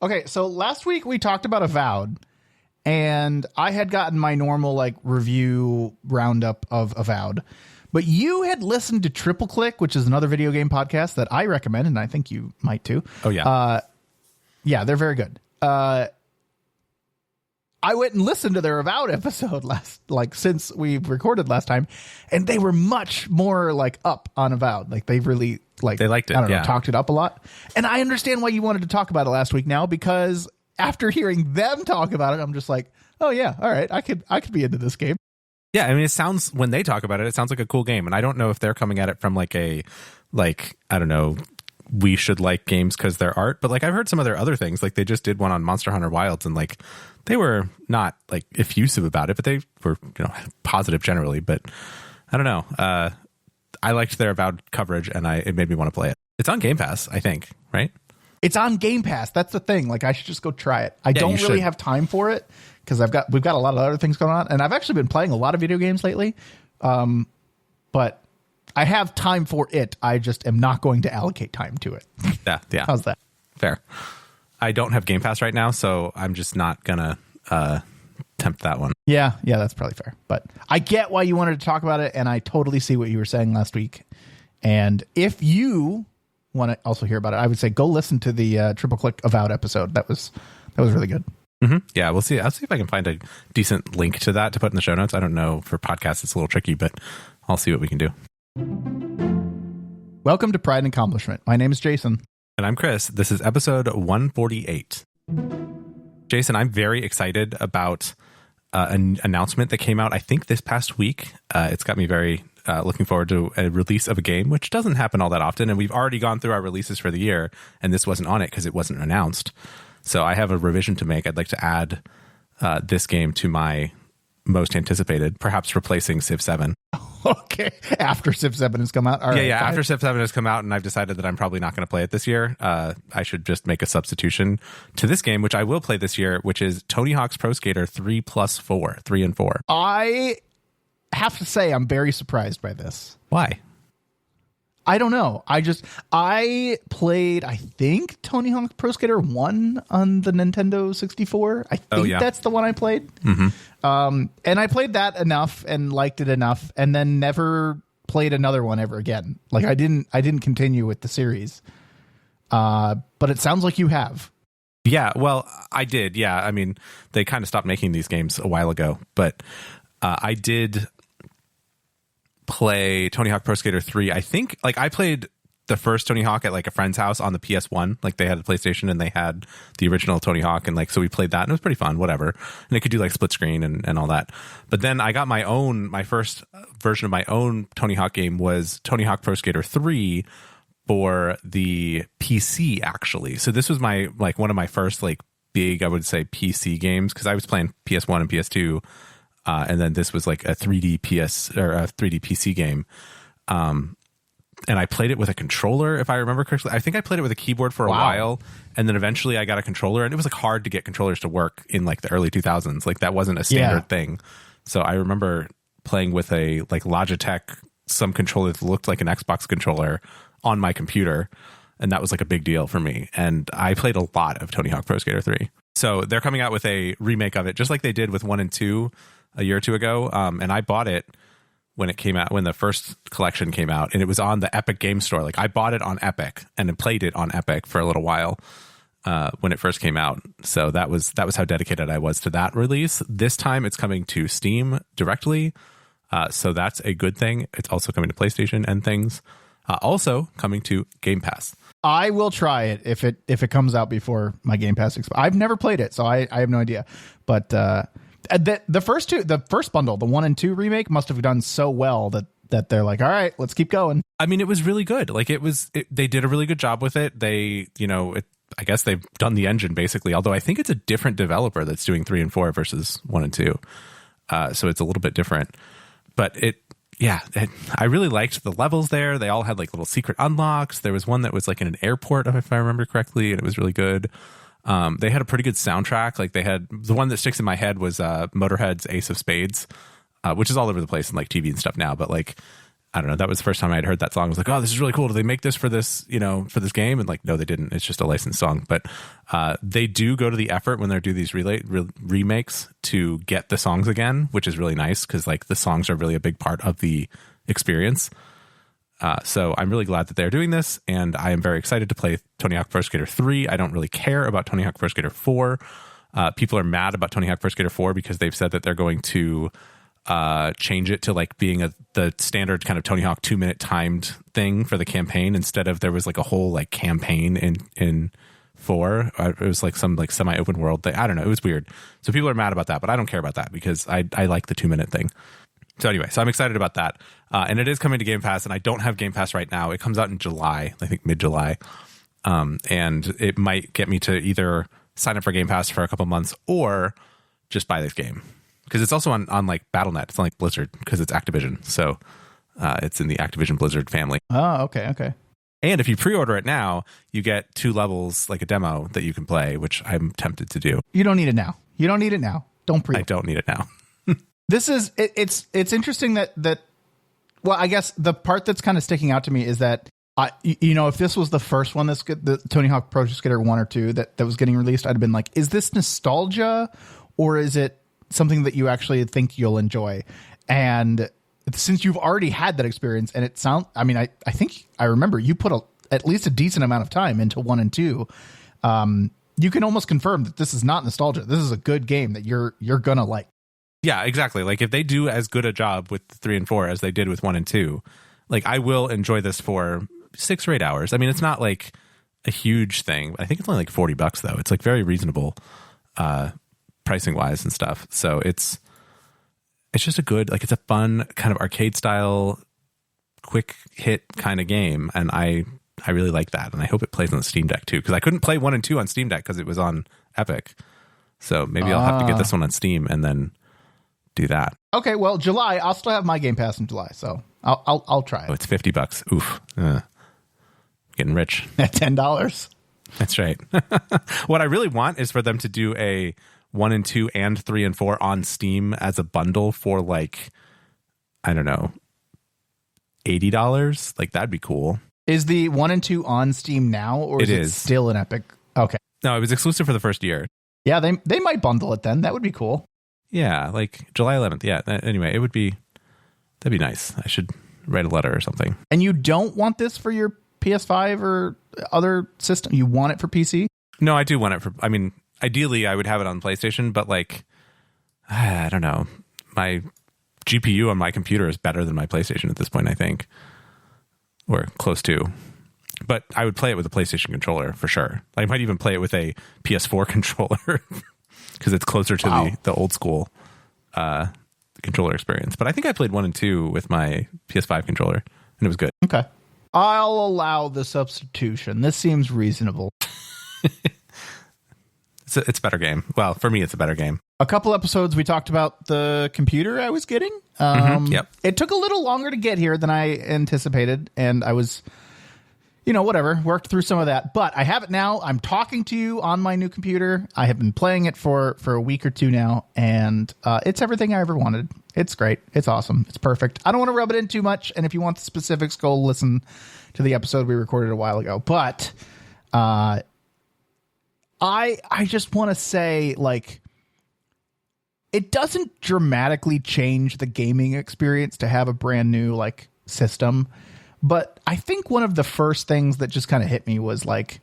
Okay, so last week we talked about Avowed, and I had gotten my normal like review roundup of Avowed, but you had listened to Triple Click, which is another video game podcast that I recommend, and I think you might too. Oh yeah, yeah, they're very good. I went and listened to their Avowed episode since we recorded last time, and they were much more like up on Avowed. Like they really they liked it. I don't know, talked it up a lot. And I understand why you wanted to talk about it last week now, because after hearing them talk about it, I'm just like, oh yeah, all right, I could be into this game. Yeah, I mean, it sounds, when they talk about it, it sounds like a cool game. And I don't know if they're coming at it from I don't know, we should like games because they're art, but like I've heard some of their other things. Like they just did one on Monster Hunter Wilds, and like they were not like effusive about it, but they were, positive generally. But I don't know. I liked their Avowed coverage, and it made me want to play it. It's on Game Pass, I think, right? It's on Game Pass. That's the thing. Like I should just go try it. I don't really have time for it because we've got a lot of other things going on, and I've actually been playing a lot of video games lately. But I have time for it. I just am not going to allocate time to it. Yeah. How's that? Fair. I don't have Game Pass right now, so I'm just not gonna tempt that one. Yeah, that's probably fair. But I get why you wanted to talk about it, and I totally see what you were saying last week. And if you want to also hear about it, I would say go listen to the Triple Click Avowed episode. That was really good. Mm-hmm. Yeah, we'll see. I'll see if I can find a decent link to that to put in the show notes. I don't know, for podcasts it's a little tricky, but I'll see what we can do. Welcome to Pride and Accomplishment. My name is Jason. And I'm Chris. This is episode 148. Jason, I'm very excited about an announcement that came out, I think, this past week. It's got me very looking forward to a release of a game, which doesn't happen all that often. And we've already gone through our releases for the year, and this wasn't on it because it wasn't announced. So I have a revision to make. I'd like to add this game to my most anticipated, perhaps replacing Civ 7. Okay, after Civ 7 has come out. All right, after Civ 7 has come out, and I've decided that I'm probably not going to play it this year. I should just make a substitution to this game, which I will play this year, which is Tony Hawk's Pro Skater 3 and 4. I have to say I'm very surprised by this. Why? I don't know. I played, I think, Tony Hawk Pro Skater 1 on the Nintendo 64. I think that's the one I played. Mm-hmm. And I played that enough and liked it enough, and then never played another one ever again. Like I didn't continue with the series. But it sounds like you have. Yeah, well, I did. Yeah, I mean, they kind of stopped making these games a while ago, but I did play Tony Hawk Pro Skater 3. I think like I played the first Tony Hawk at like a friend's house on the PS1. Like they had a PlayStation and they had the original Tony Hawk, and like so we played that and it was pretty fun, whatever. And it could do like split screen and all that. But then I got my first version of my own Tony Hawk game was Tony Hawk Pro Skater 3 for the PC actually. So this was my like one of my first like big, I would say, PC games, because I was playing PS1 and PS2. And then this was like a 3D PC game. And I played it with a controller, if I remember correctly. I think I played it with a keyboard for a while, and then eventually I got a controller, and it was like hard to get controllers to work in like the early 2000s. Like that wasn't a standard thing. So I remember playing with a like Logitech, some controller that looked like an Xbox controller on my computer. And that was like a big deal for me. And I played a lot of Tony Hawk Pro Skater 3. So they're coming out with a remake of it, just like they did with 1 and 2 a year or two ago. And I bought it when it came out, when the first collection came out, and it was on the Epic Game Store. Like I bought it on Epic and then played it on Epic for a little while when it first came out. So that was how dedicated I was to that release. This time it's coming to Steam directly. So that's a good thing. It's also coming to PlayStation and things. Also coming to Game Pass. I will try it if it comes out before my Game Pass expires. I've never played it, so I have no idea. But the first bundle, the 1 and 2 remake, must have done so well that they're like, all right, let's keep going. I mean, it was really good. Like they did a really good job with it. They, I guess they've done the engine basically, although I think it's a different developer that's doing 3 and 4 versus 1 and 2. So it's a little bit different, but I really liked the levels there. They all had like little secret unlocks. There was one that was like in an airport, if I remember correctly, and it was really good. They had a pretty good soundtrack. Like they had, the one that sticks in my head was Motorhead's Ace of Spades, which is all over the place in like TV and stuff now. But like I don't know. That was the first time I had heard that song. I was like, oh, this is really cool. Do they make this for this, for this game? And like, no, they didn't. It's just a licensed song. But they do go to the effort when they do these remakes to get the songs again, which is really nice because like the songs are really a big part of the experience. So I'm really glad that they're doing this, and I am very excited to play Tony Hawk Pro Skater 3. I don't really care about Tony Hawk Pro Skater 4. People are mad about Tony Hawk Pro Skater 4 because they've said that they're going to change it to like being the standard kind of Tony Hawk 2-minute timed thing for the campaign instead of there was like a whole like campaign in 4. It was like some like semi-open world thing. I don't know. It was weird. So people are mad about that, but I don't care about that because I like the 2-minute thing. So anyway, so I'm excited about that. And it is coming to Game Pass, and I don't have Game Pass right now. It comes out in July, I think mid-July. And it might get me to either sign up for Game Pass for a couple months or just buy this game. Because it's also on like Battle.net. It's not like Blizzard because it's Activision. So it's in the Activision Blizzard family. Oh, okay. And if you pre-order it now, you get 2 levels, like a demo that you can play, which I'm tempted to do. You don't need it now. Don't pre-order. I don't need it now. This is it's interesting that well, I guess the part that's kind of sticking out to me is that if this was the first one that's good, the Tony Hawk Pro Skater 1 or 2 that was getting released, I'd have been like, is this nostalgia or is it something that you actually think you'll enjoy? And since you've already had that experience, and I think I remember you put at least a decent amount of time into 1 and 2. You can almost confirm that this is not nostalgia. This is a good game that you're gonna like. Yeah, exactly. Like if they do as good a job with 3 and 4 as they did with 1 and 2, like I will enjoy this for 6 or 8 hours. I mean, it's not like a huge thing. I think it's only like $40 though. It's like very reasonable pricing wise and stuff. So it's just a good, like it's a fun kind of arcade style, quick hit kind of game. And I really like that. And I hope it plays on the Steam Deck too. Because I couldn't play 1 and 2 on Steam Deck because it was on Epic. So maybe I'll have to get this one on Steam and then do that. Okay, well, July, I'll still have my Game Pass in July, so I'll try it. Oh, it's $50. Oof. Getting rich. At $10. That's right. What I really want is for them to do a 1 and 2 and 3 and 4 on Steam as a bundle for like, I don't know, $80. Like that'd be cool. Is the 1 and 2 on Steam now, or is it still an Epic? Okay. No, it was exclusive for the first year. Yeah, they might bundle it then. That would be cool. Yeah, like July 11th. Yeah. Anyway, that'd be nice. I should write a letter or something. And you don't want this for your PS5 or other system? You want it for PC? No, I do want it ideally I would have it on PlayStation, but like, I don't know. My GPU on my computer is better than my PlayStation at this point, I think. Or close to. But I would play it with a PlayStation controller for sure. I might even play it with a PS4 controller. Because it's closer to the old school controller experience. But I think I played 1 and 2 with my PS5 controller, and it was good. Okay. I'll allow the substitution. This seems reasonable. It's a better game. Well, for me, it's a better game. A couple episodes, we talked about the computer I was getting. Yep. It took a little longer to get here than I anticipated, and I was... whatever, worked through some of that, but I have it now. I'm talking to you on my new computer. I have been playing it for a week or 2 now, and it's everything I ever wanted. It's great. It's awesome. It's perfect. I don't want to rub it in too much, and if you want the specifics, go listen to the episode we recorded a while ago. But I just want to say, like, it doesn't dramatically change the gaming experience to have a brand new, like, system. But I think one of the first things that just kind of hit me was like,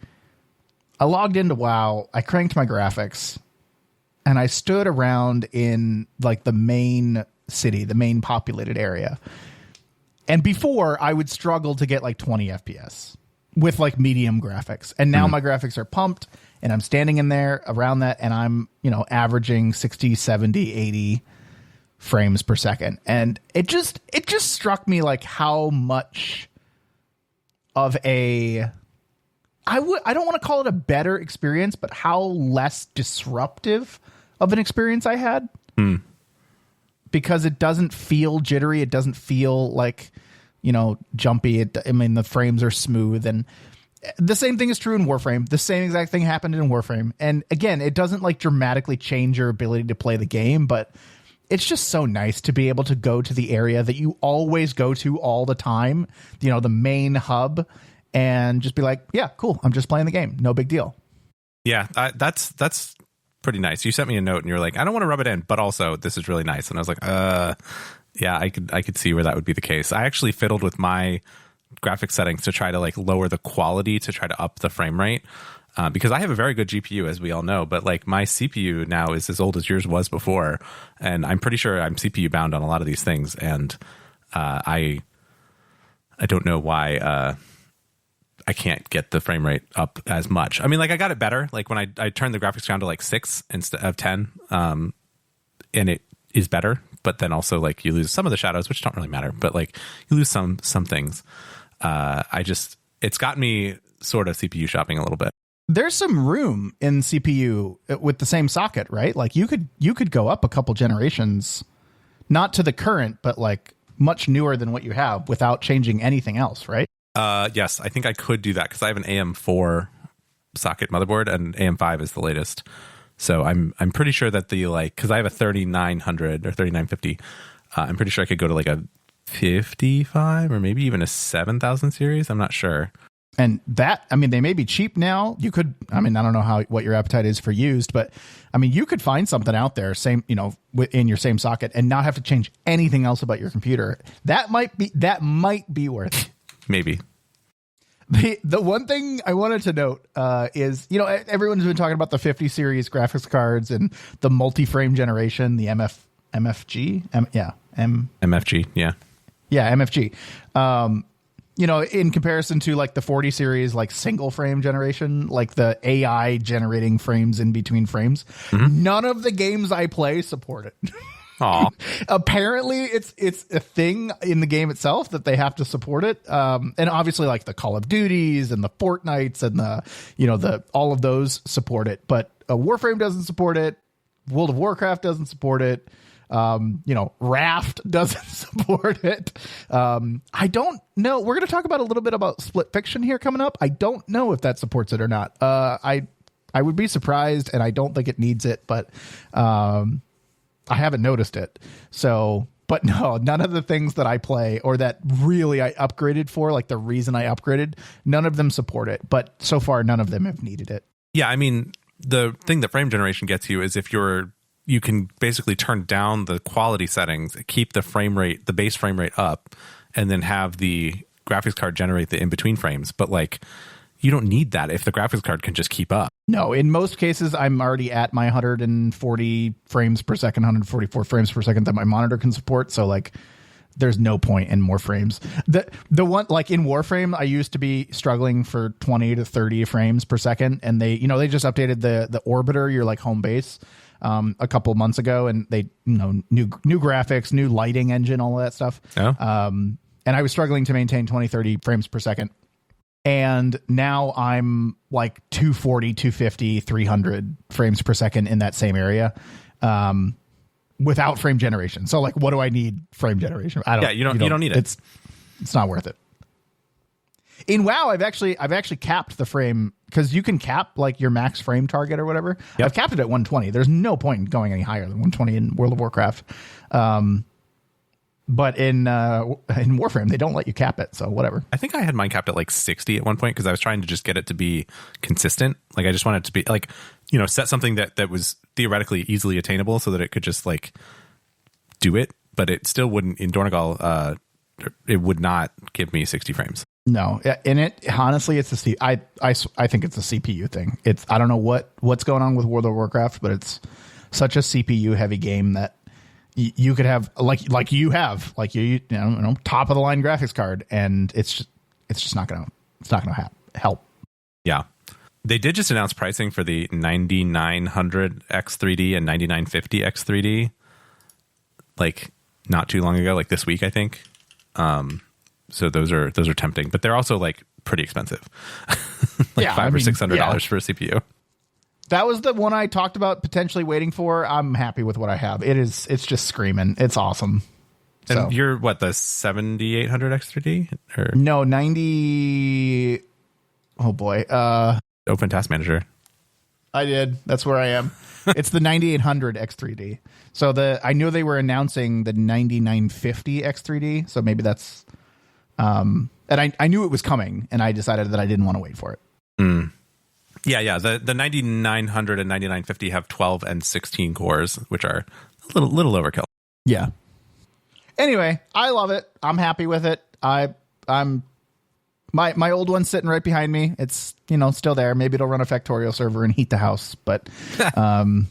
I logged into WoW, I cranked my graphics, and I stood around in like the main city, the main populated area. And before, I would struggle to get like 20 FPS with like medium graphics. And now my graphics are pumped, and I'm standing in there around that, and I'm, averaging 60, 70, 80 frames per second. And it just struck me like how much of I don't want to call it a better experience, but how less disruptive of an experience I had. Because it doesn't feel jittery. It doesn't feel like, jumpy. The frames are smooth, and the same thing is true in Warframe. The same exact thing happened in Warframe. And again, it doesn't like dramatically change your ability to play the game, but it's just so nice to be able to go to the area that you always go to all the time, the main hub, and just be like, yeah, cool, I'm just playing the game, no big deal. Yeah, that's pretty nice. You sent me a note and you're like, I don't want to rub it in, but also this is really nice. And I was like, yeah, I could see where that would be the case. I actually fiddled with my graphics settings to try to like lower the quality to try to up the frame rate. Because I have a very good GPU, as we all know, but like my CPU now is as old as yours was before, and I'm pretty sure I'm CPU bound on a lot of these things, and I don't know why I can't get the frame rate up as much. I mean, like I got it better, like when I turned the graphics down to like 6 instead of 10, and it is better, but then also like you lose some of the shadows, which don't really matter, but like you lose some things. It's got me sort of CPU shopping a little bit. There's some room in CPU with the same socket, right? Like you could go up a couple generations, not to the current, but like much newer than what you have without changing anything else, right? Yes, I think I could do that because I have an AM4 socket motherboard and AM5 is the latest. So I'm pretty sure that because I have a 3900 or 3950, I'm pretty sure I could go to like a 55 or maybe even a 7000 series. I'm not sure. And that, I mean, they may be cheap now. You could, I mean, I don't know what your appetite is for used, but I mean, you could find something out there, same, in your same socket and not have to change anything else about your computer. That might be worth it. Maybe. The one thing I wanted to note is, everyone's been talking about the 50 series graphics cards and the multi-frame generation, the MFG. MFG. Yeah. Yeah. MFG. In comparison to like the 40 series, like single frame generation, like the AI generating frames in between frames, none of the games I play support it. Apparently it's a thing in the game itself that they have to support it. And obviously like the Call of Duties and the Fortnites and the all of those support it, but Warframe doesn't support it. World of Warcraft doesn't support it. Raft doesn't support it. I don't know. We're going to talk about a little bit about Split Fiction here coming up. I don't know if that supports it or not. I would be surprised, and I don't think it needs it, but I haven't noticed it. So, but no, none of the things that I play or that really I upgraded for, like the reason I upgraded, none of them support it. But so far, none of them have needed it. Yeah, I mean, the thing that frame generation gets you is if you can basically turn down the quality settings, keep the frame rate, the base frame rate up, and then have the graphics card generate the in-between frames. But like, you don't need that if the graphics card can just keep up. No, in most cases, I'm already at my 140 frames per second, 144 frames per second that my monitor can support. So like, there's no point in more frames. The one like in Warframe, I used to be struggling for 20 to 30 frames per second, and they just updated the orbiter, your like home base, a couple of months ago, and they new graphics, new lighting engine, all of that stuff. Oh. And I was struggling to maintain 20, 30 frames per second. And now I'm like 240, 250, 300 frames per second in that same area. Without frame generation. So like, what do I need frame generation? I don't. Yeah, you don't need it. It's not worth it. In WoW, I've actually capped the frame, because you can cap like your max frame target or whatever. Yep. I've capped it at 120. There's no point in going any higher than 120 in World of Warcraft. But in Warframe, they don't let you cap it. So whatever. I think I had mine capped at like 60 at one point because I was trying to just get it to be consistent. Like I just wanted it to be like, set something that was theoretically easily attainable so that it could just like do it. But it still wouldn't, in Dornegal, it would not give me 60 frames. No, and it honestly, it's I think it's a CPU thing. I don't know what's going on with World of Warcraft, but it's such a CPU heavy game that you could have like you have top of the line graphics card, and it's just not gonna help. Yeah, they did just announce pricing for the 9900 X3D and 9950 X3D, like not too long ago, like this week, I think. So those are tempting, but they're also like pretty expensive, like $500 or $600 for a CPU. That was the one I talked about potentially waiting for. I'm happy with what I have. It's just screaming. It's awesome. And you're what, the 7800 X3D or no 90? Oh boy, Open Task Manager. I did. That's where I am. It's the 9800 X3D. So I knew they were announcing the 9950 X3D. So maybe that's, and I knew it was coming, and I decided that I didn't want to wait for it. Mm. Yeah. The 9900 and 9950 have 12 and 16 cores, which are a little overkill. Yeah. Anyway, I love it. I'm happy with it. I'm my old one's sitting right behind me. It's, still there. Maybe it'll run a Factorial server and heat the house, but and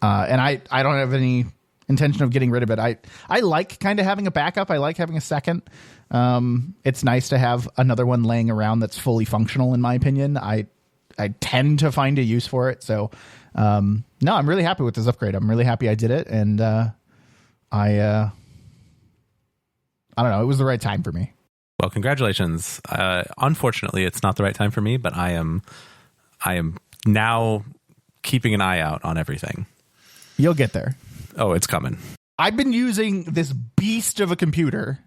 I don't have any intention of getting rid of it. I like kind of having a backup. I like having a second. It's nice to have another one laying around that's fully functional, in my opinion. I tend to find a use for it. So no, I'm really happy with this upgrade. I'm really happy I did it, and I don't know. It was the right time for me. Well, congratulations. Unfortunately, it's not the right time for me, but I am now keeping an eye out on everything. You'll get there. Oh, it's coming. I've been using this beast of a computer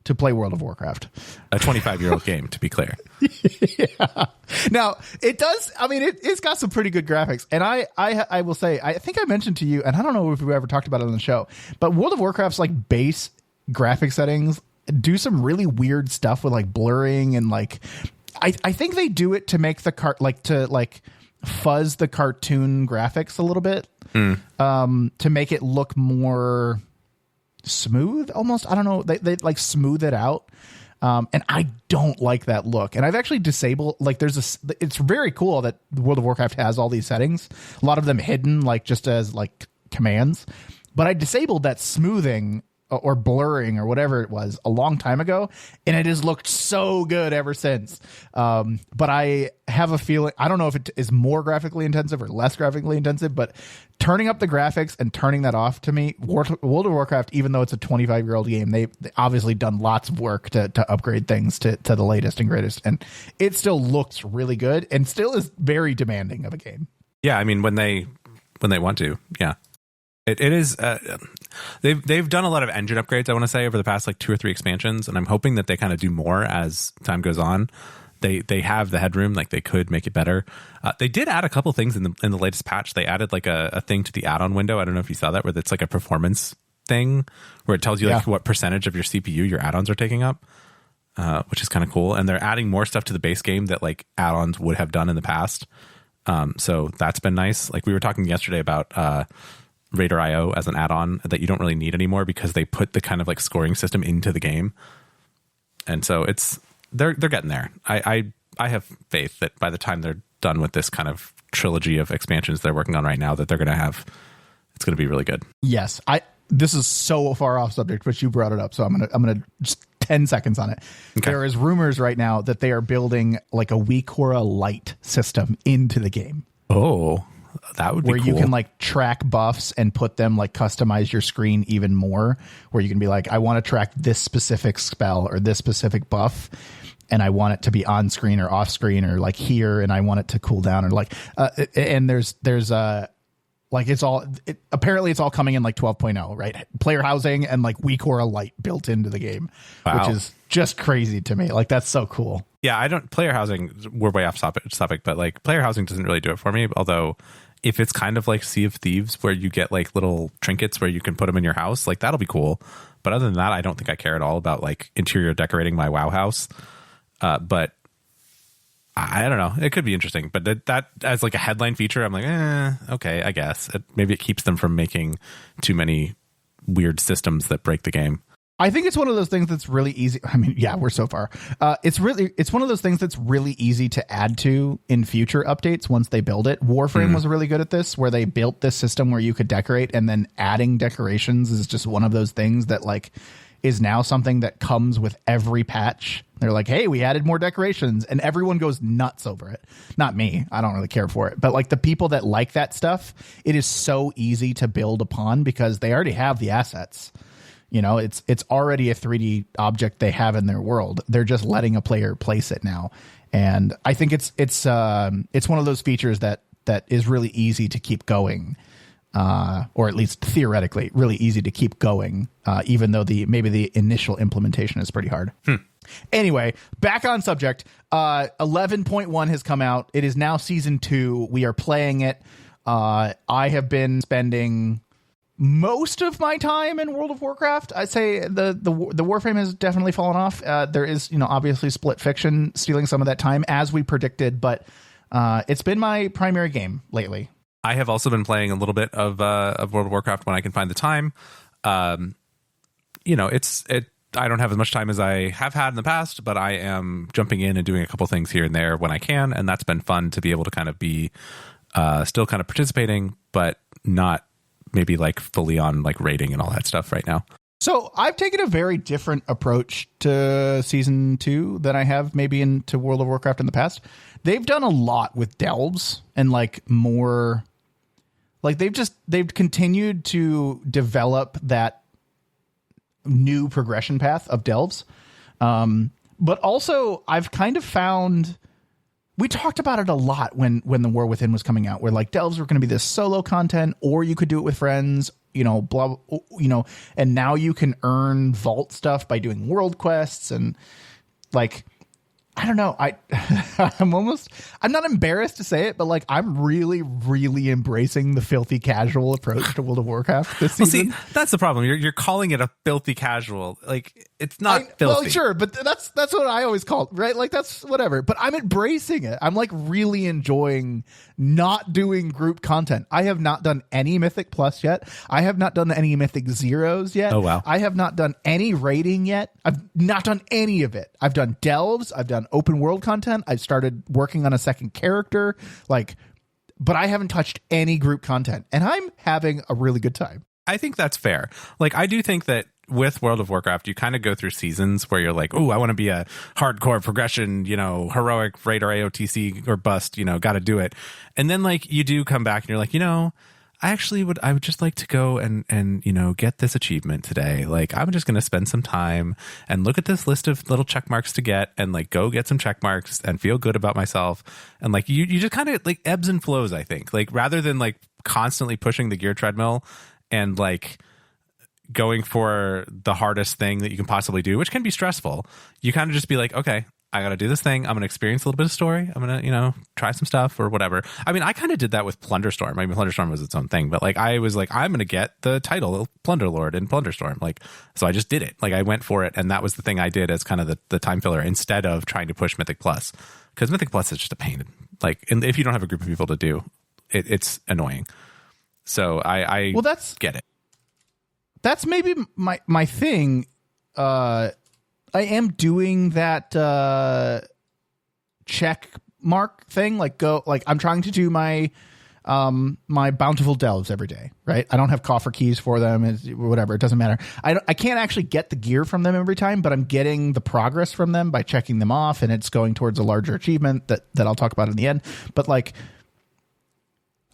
to play World of Warcraft. A 25-year-old game, to be clear. Yeah. Now, it does, it's got some pretty good graphics. And I will say, I think I mentioned to you, and I don't know if we ever talked about it on the show, but World of Warcraft's base graphic settings do some really weird stuff with blurring and I think they do it to make the fuzz the cartoon graphics a little bit, to make it look more smooth almost. I don't know. They smooth it out. And I don't like that look. And I've actually disabled, it's very cool that World of Warcraft has all these settings, a lot of them hidden, just as commands, but I disabled that smoothing or blurring or whatever it was a long time ago, and it has looked so good ever since. But I have a feeling, I don't know if it is more graphically intensive or less graphically intensive, but turning up the graphics and turning that off, to me, World of Warcraft, even though it's a 25-year-old game, they obviously done lots of work to upgrade things to the latest and greatest, and it still looks really good and still is very demanding of a game. Yeah, when they want to, yeah. It is. They've done a lot of engine upgrades, I want to say, over the past 2 or 3 expansions, and I'm hoping that they kind of do more as time goes on. They have the headroom, they could make it better. They did add a couple things in the latest patch. They added a thing to the add-on window. I don't know if you saw that, where it's a performance thing where it tells you what percentage of your CPU your add-ons are taking up, which is kind of cool. And they're adding more stuff to the base game that add-ons would have done in the past. So that's been nice. We were talking yesterday about Raider IO as an add-on that you don't really need anymore because they put the kind of scoring system into the game, and so they're getting there. I have faith that by the time they're done with this kind of trilogy of expansions they're working on right now, that it's going to be really good. Yes, this is so far off subject, but you brought it up, so I'm gonna just 10 seconds on it. Okay. There is rumors right now that they are building a WeCora Lite system into the game. Oh. That would be where cool. You can track buffs and put them customize your screen even more, where you can be I want to track this specific spell or this specific buff, and I want it to be on screen or off screen or here, and I want it to cool down or and there's apparently it's all coming in 12.0, right? Player housing and WeCora Lite built into the game. Wow. Which is just crazy to me. That's so cool. Yeah, player housing, we're way off topic, but player housing doesn't really do it for me. Although if it's kind of like Sea of Thieves where you get little trinkets where you can put them in your house, that'll be cool. But other than that, I don't think I care at all about interior decorating my WoW house. But I don't know. It could be interesting, but that as a headline feature, I'm okay, I guess. Maybe it keeps them from making too many weird systems that break the game. I think it's one of those things that's really easy. Yeah, we're so far. It's one of those things that's really easy to add to in future updates once they build it. Warframe was really good at this, where they built this system where you could decorate, and then adding decorations is just one of those things that is now something that comes with every patch. They're hey, we added more decorations, and everyone goes nuts over it. Not me. I don't really care for it. But the people that like that stuff, it is so easy to build upon because they already have the assets. It's already a 3D object they have in their world. They're just letting a player place it now. And I think it's one of those features that is really easy to keep going. Or at least theoretically really easy to keep going, even though maybe the initial implementation is pretty hard. Anyway, back on subject. 11.1 has come out. It is now season 2. We are playing it. I have been spending most of my time in World of Warcraft. I'd say the Warframe has definitely fallen off. There is, obviously Split Fiction stealing some of that time as we predicted, but it's been my primary game lately. I have also been playing a little bit of World of Warcraft when I can find the time. I don't have as much time as I have had in the past, but I am jumping in and doing a couple things here and there when I can, and that's been fun to be able to kind of be still kind of participating, but not maybe like fully on like raiding and all that stuff right now. So I've taken a very different approach to season 2 than I have maybe into World of Warcraft in the past. They've done a lot with delves and like more like they've continued to develop that new progression path of delves. But also I've kind of found, we talked about it a lot when the War Within was coming out, where like delves were going to be this solo content, or you could do it with friends, and now you can earn vault stuff by doing world quests. And like, I don't know. I'm not embarrassed to say it, but like I'm really, really embracing the filthy casual approach to World of Warcraft this season. See, that's the problem. You're calling it a filthy casual. Like it's not filthy. Well, sure, but that's what I always call it, right? Like that's whatever. But I'm embracing it. I'm like really enjoying not doing group content. I have not done any Mythic Plus yet. I have not done any Mythic Zeros yet. Oh wow. I have not done any raiding yet. I've not done any of it. I've done delves. I've done open world content. I've started working on a second character, but I haven't touched any group content, and I'm having a really good time. I think that's fair. Like, I do think that with World of Warcraft, you kind of go through seasons where you're like, oh, I want to be a hardcore progression, heroic raid or AOTC or bust, got to do it. And then like you do come back and you're like, I would just like to go and get this achievement today. Like, I'm just going to spend some time and look at this list of little check marks to get and like go get some check marks and feel good about myself. And like, you just kind of like ebbs and flows, I think, like rather than like constantly pushing the gear treadmill and like going for the hardest thing that you can possibly do, which can be stressful. You kind of just be like, okay, I got to do this thing. I'm going to experience a little bit of story. I'm going to, try some stuff or whatever. I mean, I kind of did that with Plunderstorm. I mean, Plunderstorm was its own thing, but like, I was like, I'm going to get the title of Plunder Lord in Plunderstorm. Like, so I just did it. Like I went for it. And that was the thing I did as kind of the time filler instead of trying to push Mythic Plus, because Mythic Plus is just a pain. Like, and if you don't have a group of people to do it, it's annoying. So I get it. That's maybe my thing. I am doing that check mark thing. Like I'm trying to do my my bountiful delves every day, right? I don't have coffer keys for them, whatever. It doesn't matter. I can't actually get the gear from them every time, but I'm getting the progress from them by checking them off, and it's going towards a larger achievement that I'll talk about in the end. But like,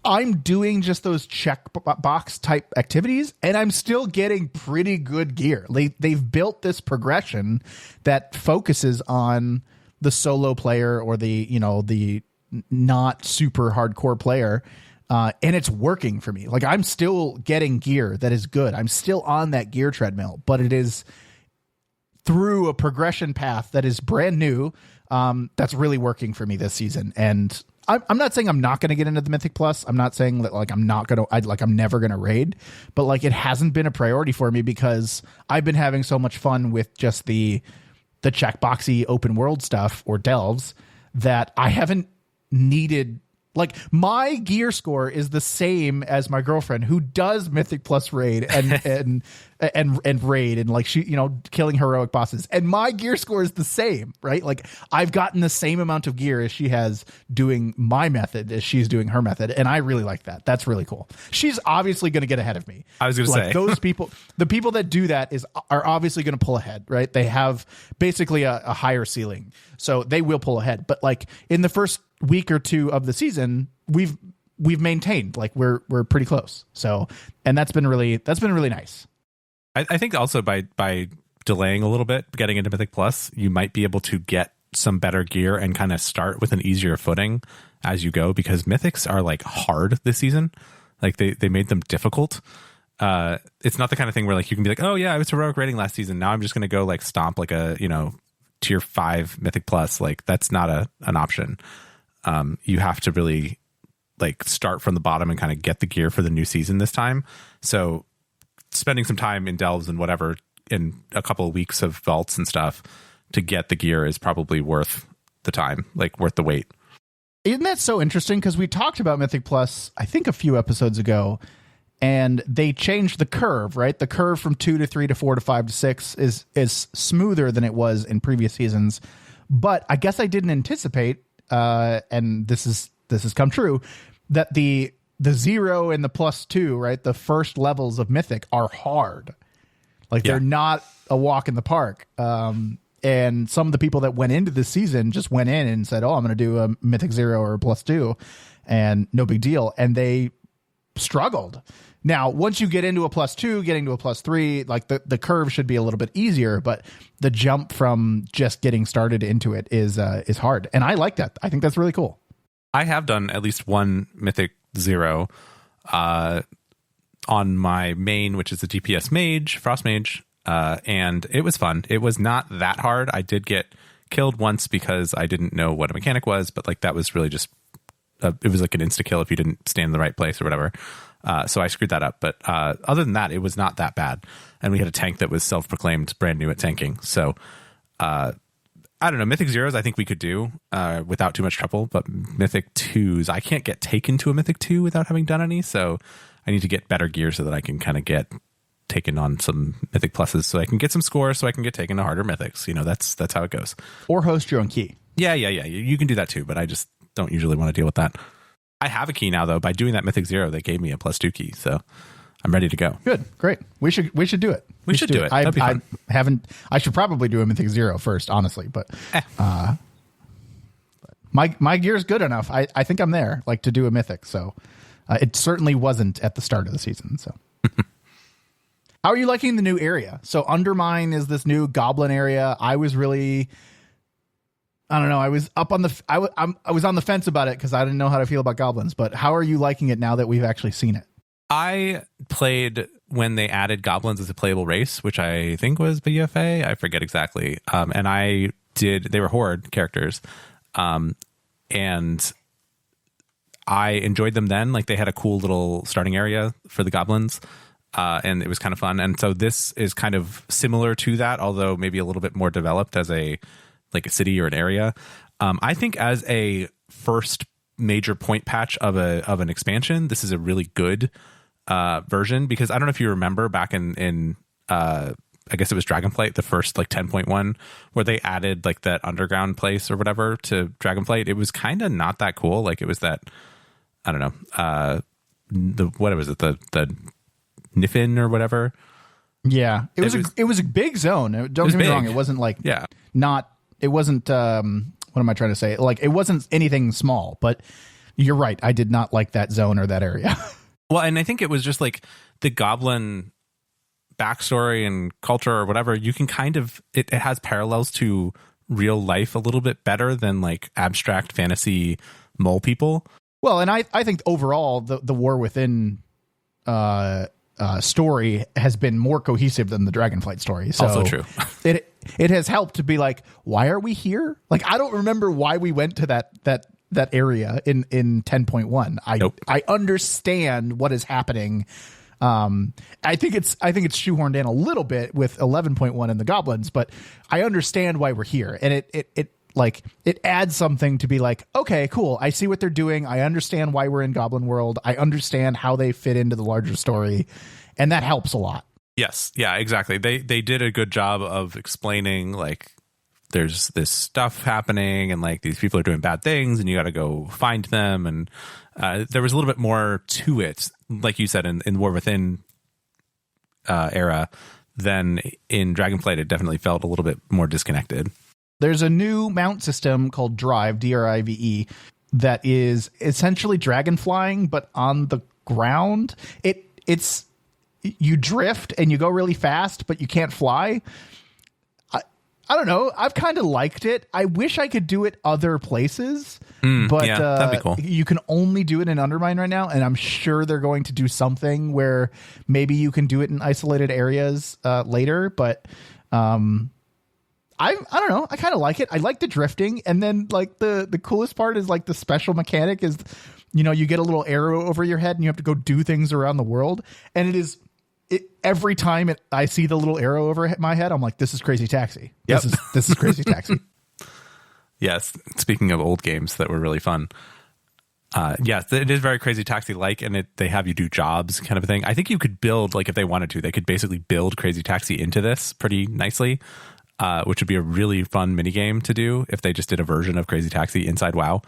I'm doing just those check box type activities, and I'm still getting pretty good gear. They've built this progression that focuses on the solo player or the not super hardcore player, and it's working for me. Like, I'm still getting gear that is good. I'm still on that gear treadmill, but it is through a progression path that is brand new. That's really working for me this season. And I'm not saying I'm not going to get into the Mythic Plus. I'm not saying that like I'm never going to raid, but like it hasn't been a priority for me because I've been having so much fun with just the checkboxy open world stuff or delves that I haven't needed. Like, my gear score is the same as my girlfriend, who does Mythic Plus raid and raid and like she, killing heroic bosses. And my gear score is the same, right? Like, I've gotten the same amount of gear as she has doing my method as she's doing her method, and I really like that. That's really cool. She's obviously going to get ahead of me. I was going to say those people, the people that do that are obviously going to pull ahead, right? They have basically a higher ceiling, so they will pull ahead. But like in the first week or two of the season, we've maintained like we're pretty close. So, and that's been really nice. I think also by delaying a little bit, getting into Mythic Plus, you might be able to get some better gear and kind of start with an easier footing as you go, because Mythics are like hard this season. Like they made them difficult. It's not the kind of thing where like you can be like, oh yeah, I was heroic rating last season. Now I'm just going to go like stomp like a, tier 5 Mythic Plus, like that's not an option. You have to really like start from the bottom and kind of get the gear for the new season this time. So spending some time in delves and whatever in a couple of weeks of vaults and stuff to get the gear is probably worth the time, like worth the wait. Isn't that so interesting? Because we talked about Mythic Plus, I think a few episodes ago, and they changed the curve, right? The curve from 2 to 3 to 4 to 5 to 6 is smoother than it was in previous seasons. But I guess I didn't anticipate, and this has come true, that the 0 and the +2, right? The first levels of Mythic are hard. Like they're not a walk in the park. And some of the people that went into this season just went in and said, oh, I'm going to do a Mythic 0 or a +2 and no big deal. And they struggled. Now, once you get into a +2, getting to a +3, like the curve should be a little bit easier, but the jump from just getting started into it is hard. And I like that. I think that's really cool. I have done at least one Mythic 0 on my main, which is a DPS mage, Frost Mage. And it was fun. It was not that hard. I did get killed once because I didn't know what a mechanic was, but like that was really just it was like an insta kill if you didn't stand in the right place or whatever. So I screwed that up. But other than that, it was not that bad. And we had a tank that was self-proclaimed brand new at tanking. So I don't know. Mythic 0s I think we could do without too much trouble, but Mythic 2s, I can't get taken to a Mythic 2 without having done any. So I need to get better gear so that I can kind of get taken on some Mythic Pluses so I can get some scores so I can get taken to harder Mythics. You know, that's how it goes. Or host your own key. Yeah. You can do that too, but I just don't usually want to deal with that. I have a key now though. By doing that Mythic 0, they gave me a +2 key, so I'm ready to go. Good, great. We should do it. We should do it. That'd be fun. I should probably do a Mythic 0 first, honestly, but my gear's good enough. I think I'm there, like to do a Mythic. So it certainly wasn't at the start of the season. So. How are you liking the new area? So Undermine is this new goblin area. I was really, I don't know. I was up on the, I was on the fence about it because I didn't know how to feel about goblins. But how are you liking it now that we've actually seen it? I played when they added goblins as a playable race, which I think was BFA. I forget exactly. And they were horde characters. And I enjoyed them then. Like they had a cool little starting area for the goblins. And it was kind of fun. And so this is kind of similar to that, although maybe a little bit more developed as a city or an area. I think as a first major point patch of an expansion, this is a really good version, because I don't know if you remember back in I guess it was Dragonflight, the first 10.1, where they added like that underground place or whatever to Dragonflight. It was kind of not that cool. Like it was that, I don't know, the Niffin or whatever. Yeah, it was a big zone. Don't get me wrong. It wasn't like it wasn't what am I trying to say? Like it wasn't anything small, but you're right. I did not like that zone or that area. Well, and I think it was just like the goblin backstory and culture or whatever. You can kind of it has parallels to real life a little bit better than like abstract fantasy mole people. Well, and I think overall the War Within story has been more cohesive than the Dragonflight story. So also true. It has helped to be like, why are we here? Like, I don't remember why we went to that area in 10.1. Nope. I understand what is happening. I think it's shoehorned in a little bit with 11.1 and the goblins, but I understand why we're here. And it adds something to be like, okay, cool. I see what they're doing. I understand why we're in Goblin World. I understand how they fit into the larger story. And that helps a lot. Yes. Yeah, exactly. They did a good job of explaining like there's this stuff happening and like these people are doing bad things and you got to go find them. And there was a little bit more to it, like you said, in War Within era than in Dragonflight. It definitely felt a little bit more disconnected. There's a new mount system called Drive, DRIVE, that is essentially dragon flying, but on the ground. It's you drift and you go really fast, but you can't fly. I don't know. I've kind of liked it. I wish I could do it other places, but yeah, that'd be cool. You can only do it in Undermine right now, and I'm sure they're going to do something where maybe you can do it in isolated areas later, but I don't know. I kind of like it. I like the drifting. And then like the coolest part is like the special mechanic is, you get a little arrow over your head and you have to go do things around the world. And every time I see the little arrow over my head, I'm like, this is Crazy Taxi. Yep. This is Crazy Taxi. Yes. Speaking of old games that were really fun. Yes, it is very Crazy Taxi-like, and they have you do jobs kind of a thing. I think you could build, like if they wanted to, they could basically build Crazy Taxi into this pretty nicely, which would be a really fun minigame to do if they just did a version of Crazy Taxi inside WoW.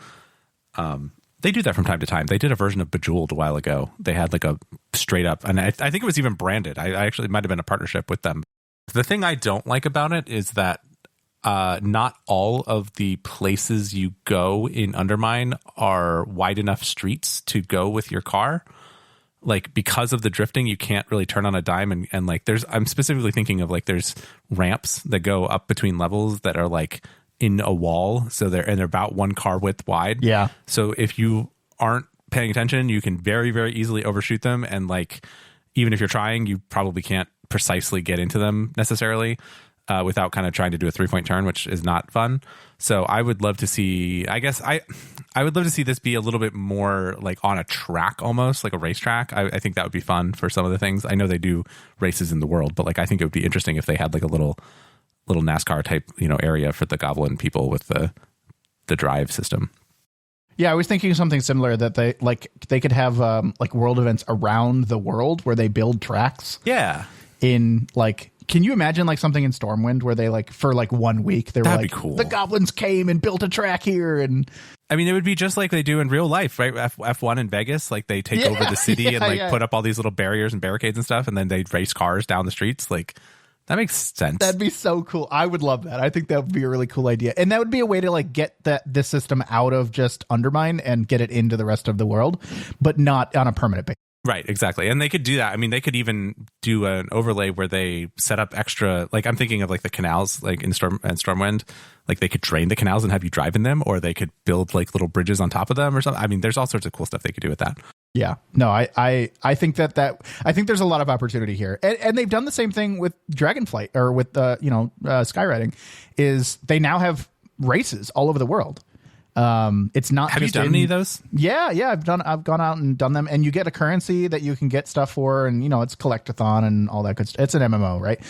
They do that from time to time. They did a version of Bejeweled a while ago. They had like a straight up, and I think it was even branded. I actually, it might have been a partnership with them. The thing I don't like about it is that not all of the places you go in Undermine are wide enough streets to go with your car. Like because of the drifting, you can't really turn on a dime. And like I'm specifically thinking of like there's ramps that go up between levels that are like in a wall. So they're about one car width wide. Yeah. So if you aren't paying attention, you can very, very easily overshoot them. And like, even if you're trying, you probably can't precisely get into them necessarily. Without kind of trying to do a 3-point turn, which is not fun. So I would love to see, I guess I would love to see this be a little bit more like on a track, almost like a racetrack. I think that would be fun for some of the things. I know they do races in the world, but like I think it would be interesting if they had like a little NASCAR type, area for the Goblin people with the drive system. Yeah, I was thinking something similar that they could have like world events around the world where they build tracks. Yeah. In like, can you imagine like something in Stormwind where they like for like 1 week they were That'd like, be cool. The goblins came and built a track here, and I mean it would be just like they do in real life, right? F1 in Vegas, like they take over the city and like put up all these little barriers and barricades and stuff, and then they race cars down the streets. Like that makes sense. That'd be so cool. I would love that. I think that would be a really cool idea, and that would be a way to like get this system out of just Undermine and get it into the rest of the world, but not on a permanent basis. Right, exactly. And they could do that. I mean, they could even do an overlay where they set up extra, like I'm thinking of like the canals, like in Stormwind, like they could drain the canals and have you drive in them, or they could build like little bridges on top of them or something. I mean, there's all sorts of cool stuff they could do with that. Yeah, no, I think I think there's a lot of opportunity here, and they've done the same thing with Dragonflight or with Skywriting, is they now have races all over the world. It's not. Have you done any of those? Yeah, I've gone out and done them, and you get a currency that you can get stuff for, and it's collectathon and all that good stuff. It's an MMO, right?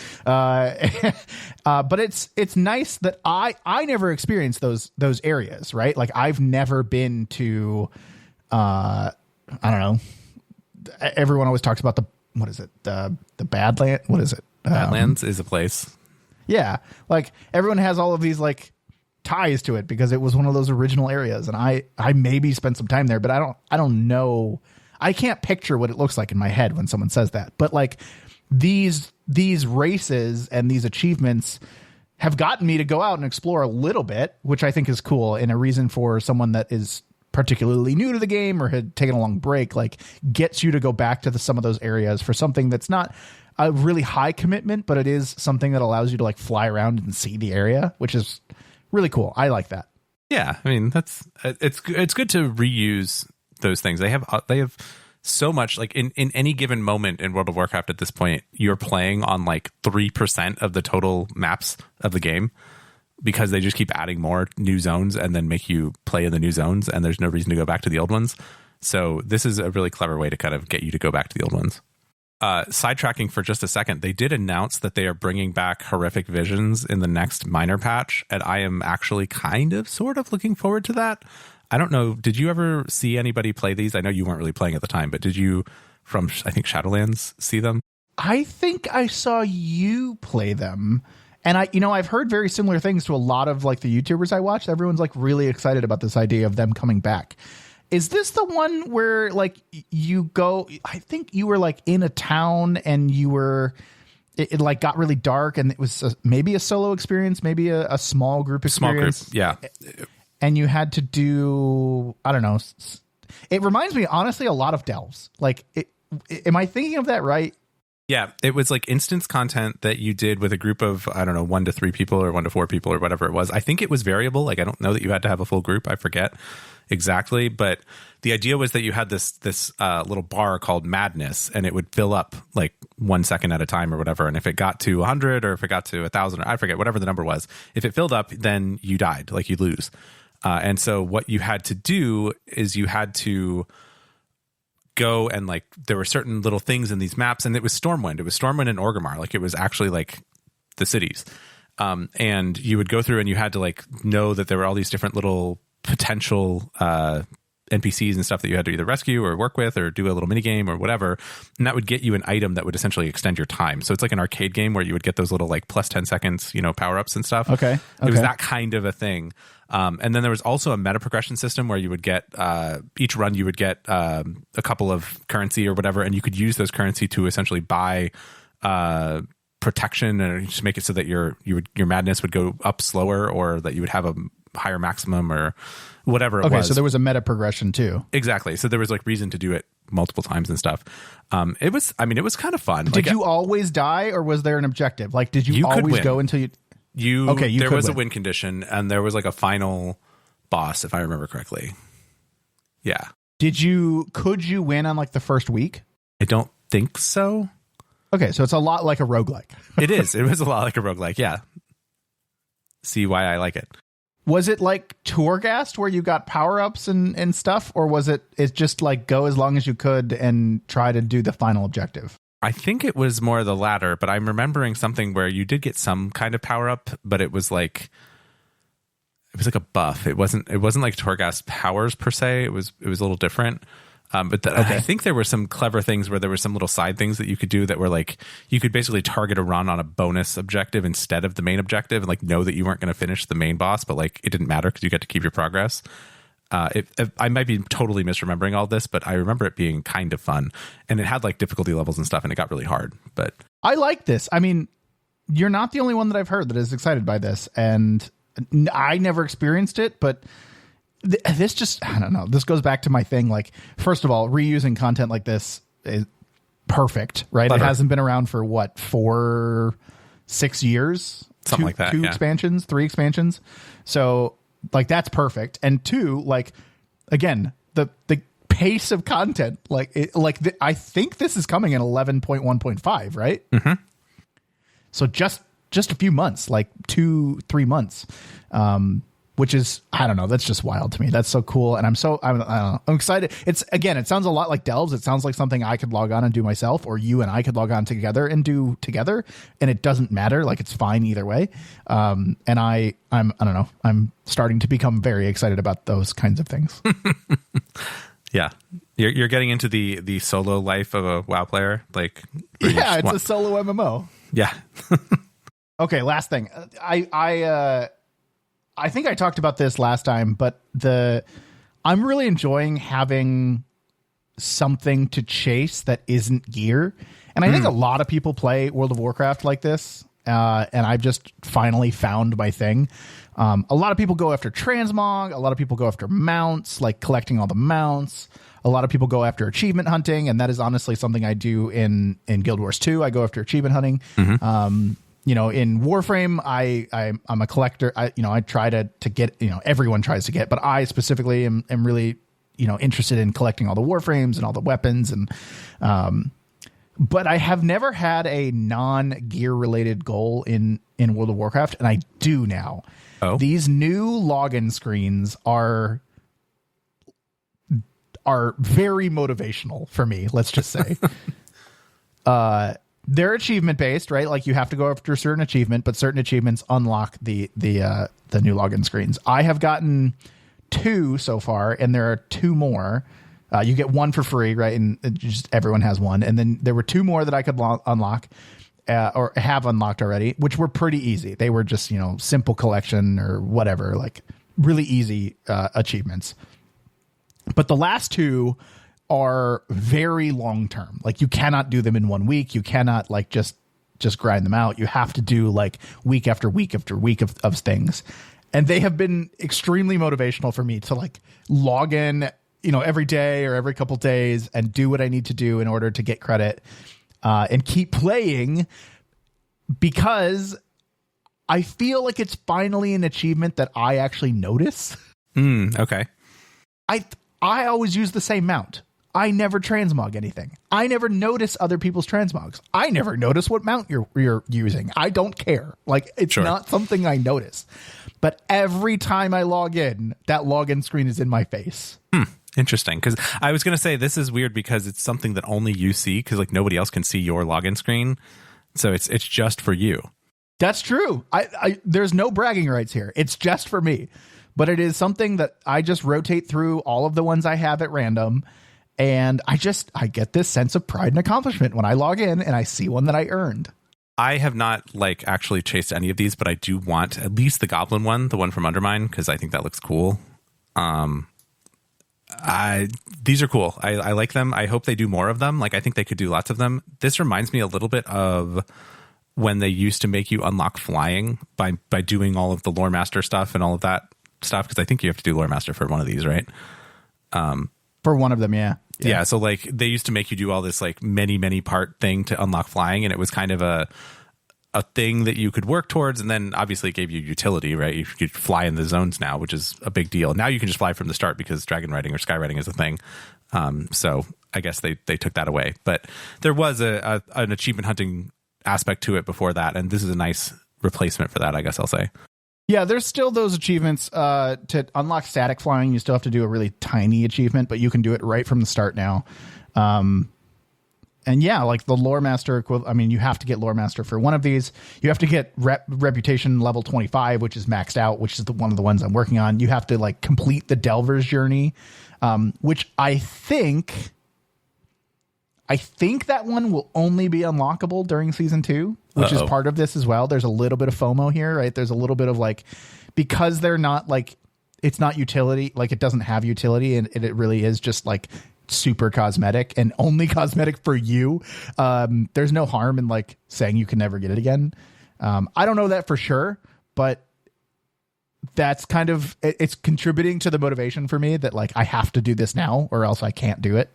But it's nice that I never experienced those areas, right? Like I've never been to, I don't know. Everyone always talks about the Badland. What is it? Badlands is a place. Yeah, like everyone has all of these like ties to it because it was one of those original areas, and I maybe spent some time there, but I don't know. I can't picture what it looks like in my head when someone says that. But like these races and these achievements have gotten me to go out and explore a little bit, which I think is cool, and a reason for someone that is particularly new to the game or had taken a long break, like gets you to go back to some of those areas for something that's not a really high commitment, but it is something that allows you to like fly around and see the area, which is really cool. I like that. Yeah, I mean it's good to reuse those things. They have so much, like in any given moment in World of Warcraft at this point, you're playing on like 3% of the total maps of the game, because they just keep adding more new zones and then make you play in the new zones, and there's no reason to go back to the old ones. So this is a really clever way to kind of get you to go back to the old ones. Sidetracking for just a second, they did announce that they are bringing back horrific visions in the next minor patch, and I am actually sort of looking forward to that. I don't know, did you ever see anybody play these? I know you weren't really playing at the time, but did you, from I think Shadowlands, see them? I think I saw you play them. And I've heard very similar things to a lot of like the YouTubers I watch. Everyone's like really excited about this idea of them coming back. Is this the one where like you go, I think you were like in a town and it like got really dark, and it was maybe a solo experience, maybe a small group experience. Small group, yeah. And you had to do, I don't know. It reminds me honestly a lot of Delves. Like am I thinking of that right? Yeah, it was like instance content that you did with a group of, I don't know, 1 to 3 people or 1 to 4 people or whatever it was. I think it was variable. Like, I don't know that you had to have a full group. I forget exactly. But the idea was that you had this little bar called Madness, and it would fill up like 1 second at a time or whatever. And if it got to 100 or if it got to 1,000, or I forget, whatever the number was, if it filled up, then you died, like you lose. And so what you had to do is you had to go and like there were certain little things in these maps, and it was Stormwind and Orgrimmar, like it was actually like the cities, and you would go through and you had to like know that there were all these different little potential NPCs and stuff that you had to either rescue or work with or do a little mini game or whatever, and that would get you an item that would essentially extend your time. So it's like an arcade game where you would get those little like plus 10 seconds, you know, power-ups and stuff. Okay. It was that kind of a thing. And then there was also a meta progression system where you would get each run you would get a couple of currency or whatever, and you could use those currency to essentially buy protection and just make it so that your madness would go up slower, or that you would have a higher maximum or whatever it was. Okay, so there was a meta progression too. Exactly. So there was like reason to do it multiple times and stuff. It was kind of fun. Did you always die, or was there an objective? Like, did you always go until you... There was a win condition, and there was like a final boss, if I remember correctly. Yeah. Could you win on like the first week? I don't think so. Okay, so it's a lot like a roguelike. It is. It was a lot like a roguelike, yeah. See why I like it. Was it like Torghast where you got power-ups and stuff, or was it just like go as long as you could and try to do the final objective? I think it was more the latter, but I'm remembering something where you did get some kind of power-up, but it was like a buff. It wasn't like Torghast powers per se. It was a little different. I think there were some clever things where there were some little side things that you could do that were like, you could basically target a run on a bonus objective instead of the main objective, and like know that you weren't going to finish the main boss, but like it didn't matter because you got to keep your progress. I might be totally misremembering all this, but I remember it being kind of fun, and it had like difficulty levels and stuff, and it got really hard. But I like this. I mean, you're not the only one that I've heard that is excited by this, and I never experienced it, but this just, I don't know. This goes back to my thing. Like, first of all, reusing content like this is perfect, right? Clever. It hasn't been around for what, 4-6 years? Something like that. Two expansions, 3 expansions. So like, that's perfect. And 2, like, again, the pace of content, I think this is coming in 11.1.5, right? Mm-hmm. So just a few months, like 2-3 months. Which is, I don't know, that's just wild to me. That's so cool. And I'm excited. It sounds a lot like Delves. It sounds like something I could log on and do myself, or you and I could log on together and do together. And it doesn't matter. Like, it's fine either way. And I don't know. I'm starting to become very excited about those kinds of things. Yeah. You're getting into the solo life of a WoW player. Like, yeah, it's a solo MMO. Yeah. Okay. Last thing. I think I talked about this last time, but I'm really enjoying having something to chase that isn't gear. And I think a lot of people play World of Warcraft like this. And I've just finally found my thing. A lot of people go after transmog. A lot of people go after mounts, like collecting all the mounts. A lot of people go after achievement hunting. And that is honestly something I do in Guild Wars 2. I go after achievement hunting. Mm-hmm. In Warframe, I'm a collector. I try to get, everyone tries to get, but I specifically am really, interested in collecting all the Warframes and all the weapons. And, but I have never had a non-gear related goal in World of Warcraft, and I do now. Oh. These new login screens are very motivational for me. Let's just say, they're achievement based, right? Like, you have to go after a certain achievement, but certain achievements unlock the new login screens. I have gotten 2 so far, and there are 2 more. You get 1 for free, right? And just everyone has 1. And then there were 2 more that I could unlock or have unlocked already, which were pretty easy. They were just, simple collection or whatever, like really easy achievements. But the last 2 are very long term. Like, you cannot do them in 1 week. You cannot like just grind them out. You have to do like week after week after week of things. And they have been extremely motivational for me to like log in, every day or every couple days and do what I need to do in order to get credit. and keep playing because I feel like it's finally an achievement that I actually notice. Okay. I always use the same mount. I never transmog anything. I never notice other people's transmogs. I never notice what mount you're using. I don't care. Like, it's not something I notice. But every time I log in, that login screen is in my face. Interesting. Because I was going to say this is weird because it's something that only you see because like nobody else can see your login screen. So it's just for you. That's true. There's no bragging rights here. It's just for me. But it is something that I just rotate through all of the ones I have at random. And I get this sense of pride and accomplishment when I log in and I see one that I earned. I have not like actually chased any of these, but I do want at least the goblin one, the one from Undermine, because I think that looks cool. These are cool. I like them. I hope they do more of them. Like, I think they could do lots of them. This reminds me a little bit of when they used to make you unlock flying by doing all of the lore master stuff and all of that stuff. Because I think you have to do lore master for one of these, right? For one of them, yeah. Yeah, so like they used to make you do all this like many part thing to unlock flying, and it was kind of a thing that you could work towards, and then obviously it gave you utility, right? You could fly in the zones now, which is a big deal. Now you can just fly from the start because dragon riding or sky riding is a thing. So I guess they took that away. But there was an achievement hunting aspect to it before that, and this is a nice replacement for that, I guess I'll say. Yeah, there's still those achievements. To unlock static flying, you still have to do a really tiny achievement, but you can do it right from the start now. And yeah, like the lore master equivalent. I mean, you have to get lore master for one of these. You have to get reputation level 25, which is maxed out, which is one of the ones I'm working on. You have to like complete the Delver's journey, which I think that one will only be unlockable during season 2, which is part of this as well. There's a little bit of FOMO here, right? There's a little bit of like, because they're not like, it's not utility, like it doesn't have utility, and it really is just like super cosmetic and only cosmetic for you. There's no harm in like saying you can never get it again. I don't know that for sure, but that's kind of, it's contributing to the motivation for me that like I have to do this now or else I can't do it.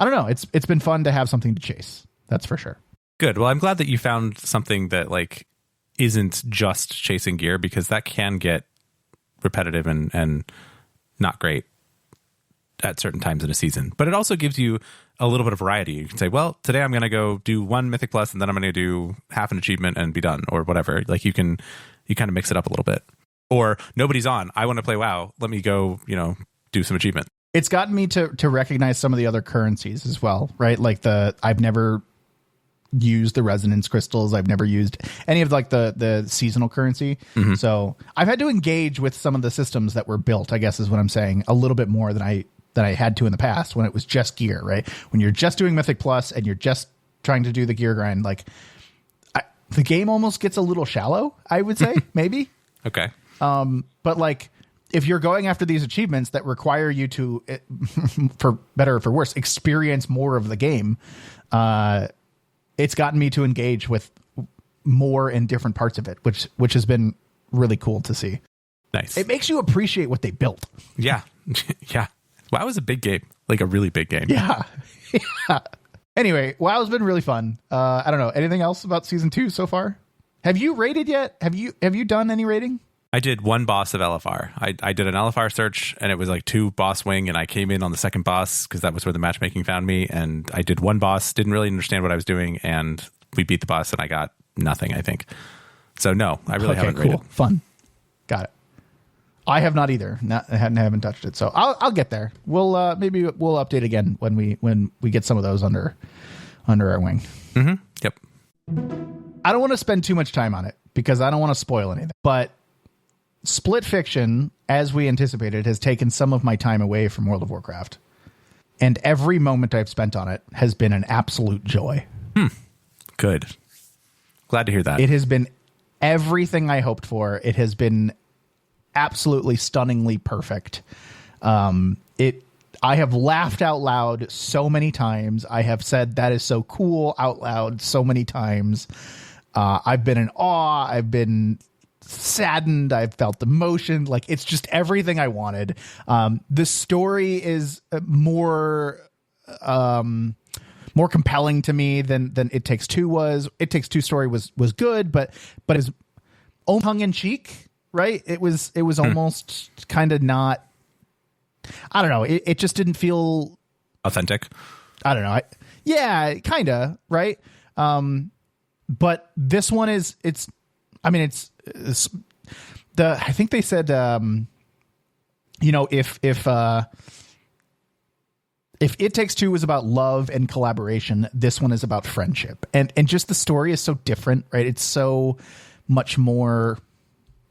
I don't know. It's been fun to have something to chase. That's for sure. Good. Well, I'm glad that you found something that like isn't just chasing gear, because that can get repetitive and not great at certain times in a season. But it also gives you a little bit of variety. You can say, well, today I'm going to go do one Mythic Plus and then I'm going to do half an achievement and be done, or whatever. Like you kind of mix it up a little bit. Or nobody's on. I want to play WoW. Let me go, do some achievement. It's gotten me to recognize some of the other currencies as well, right? Like I've never used the resonance crystals. I've never used any of like the seasonal currency. So I've had to engage with some of the systems that were built, I guess is what I'm saying, a little bit more than I had to in the past when it was just gear, right? When you're just doing Mythic Plus and you're just trying to do the gear grind, like the game almost gets a little shallow, I would say, maybe. Okay. But like, if you're going after these achievements that require you to, for better or for worse, experience more of the game, it's gotten me to engage with more in different parts of it, which has been really cool to see. Nice. It makes you appreciate what they built. Yeah. Yeah. WoW is a big game, like a really big game. Yeah. Yeah. Anyway, WoW's been really fun. I don't know. Anything else about season 2 so far? Have you raided yet? Have you done any raiding? I did one boss of LFR. I did an LFR search, and it was like 2 boss wing, and I came in on the second boss because that was where the matchmaking found me, and I did one boss, didn't really understand what I was doing, and we beat the boss, and I got nothing, I think. So no, I really haven't raided. Cool. Fun. Got it. I have not either. I haven't touched it, so I'll get there. We'll maybe we'll update again when we get some of those under our wing. Yep. I don't want to spend too much time on it because I don't want to spoil anything, but Split Fiction, as we anticipated, has taken some of my time away from World of Warcraft. And every moment I've spent on it has been an absolute joy. Good. Glad to hear that. It has been everything I hoped for. It has been absolutely stunningly perfect. I have laughed out loud so many times. I have said that is so cool out loud so many times. I've been in awe. I've been saddened. I've felt emotion. Like, it's just everything I wanted. The story is more more compelling to me than It Takes Two was. It Takes Two story was good, but it's tongue in cheek, right? It was almost kind of not. I don't know. It just didn't feel authentic. I don't know. Yeah, kind of, right? But this one is. I think they said, if It Takes Two was about love and collaboration, this one is about friendship. And just the story is so different, right? It's so much more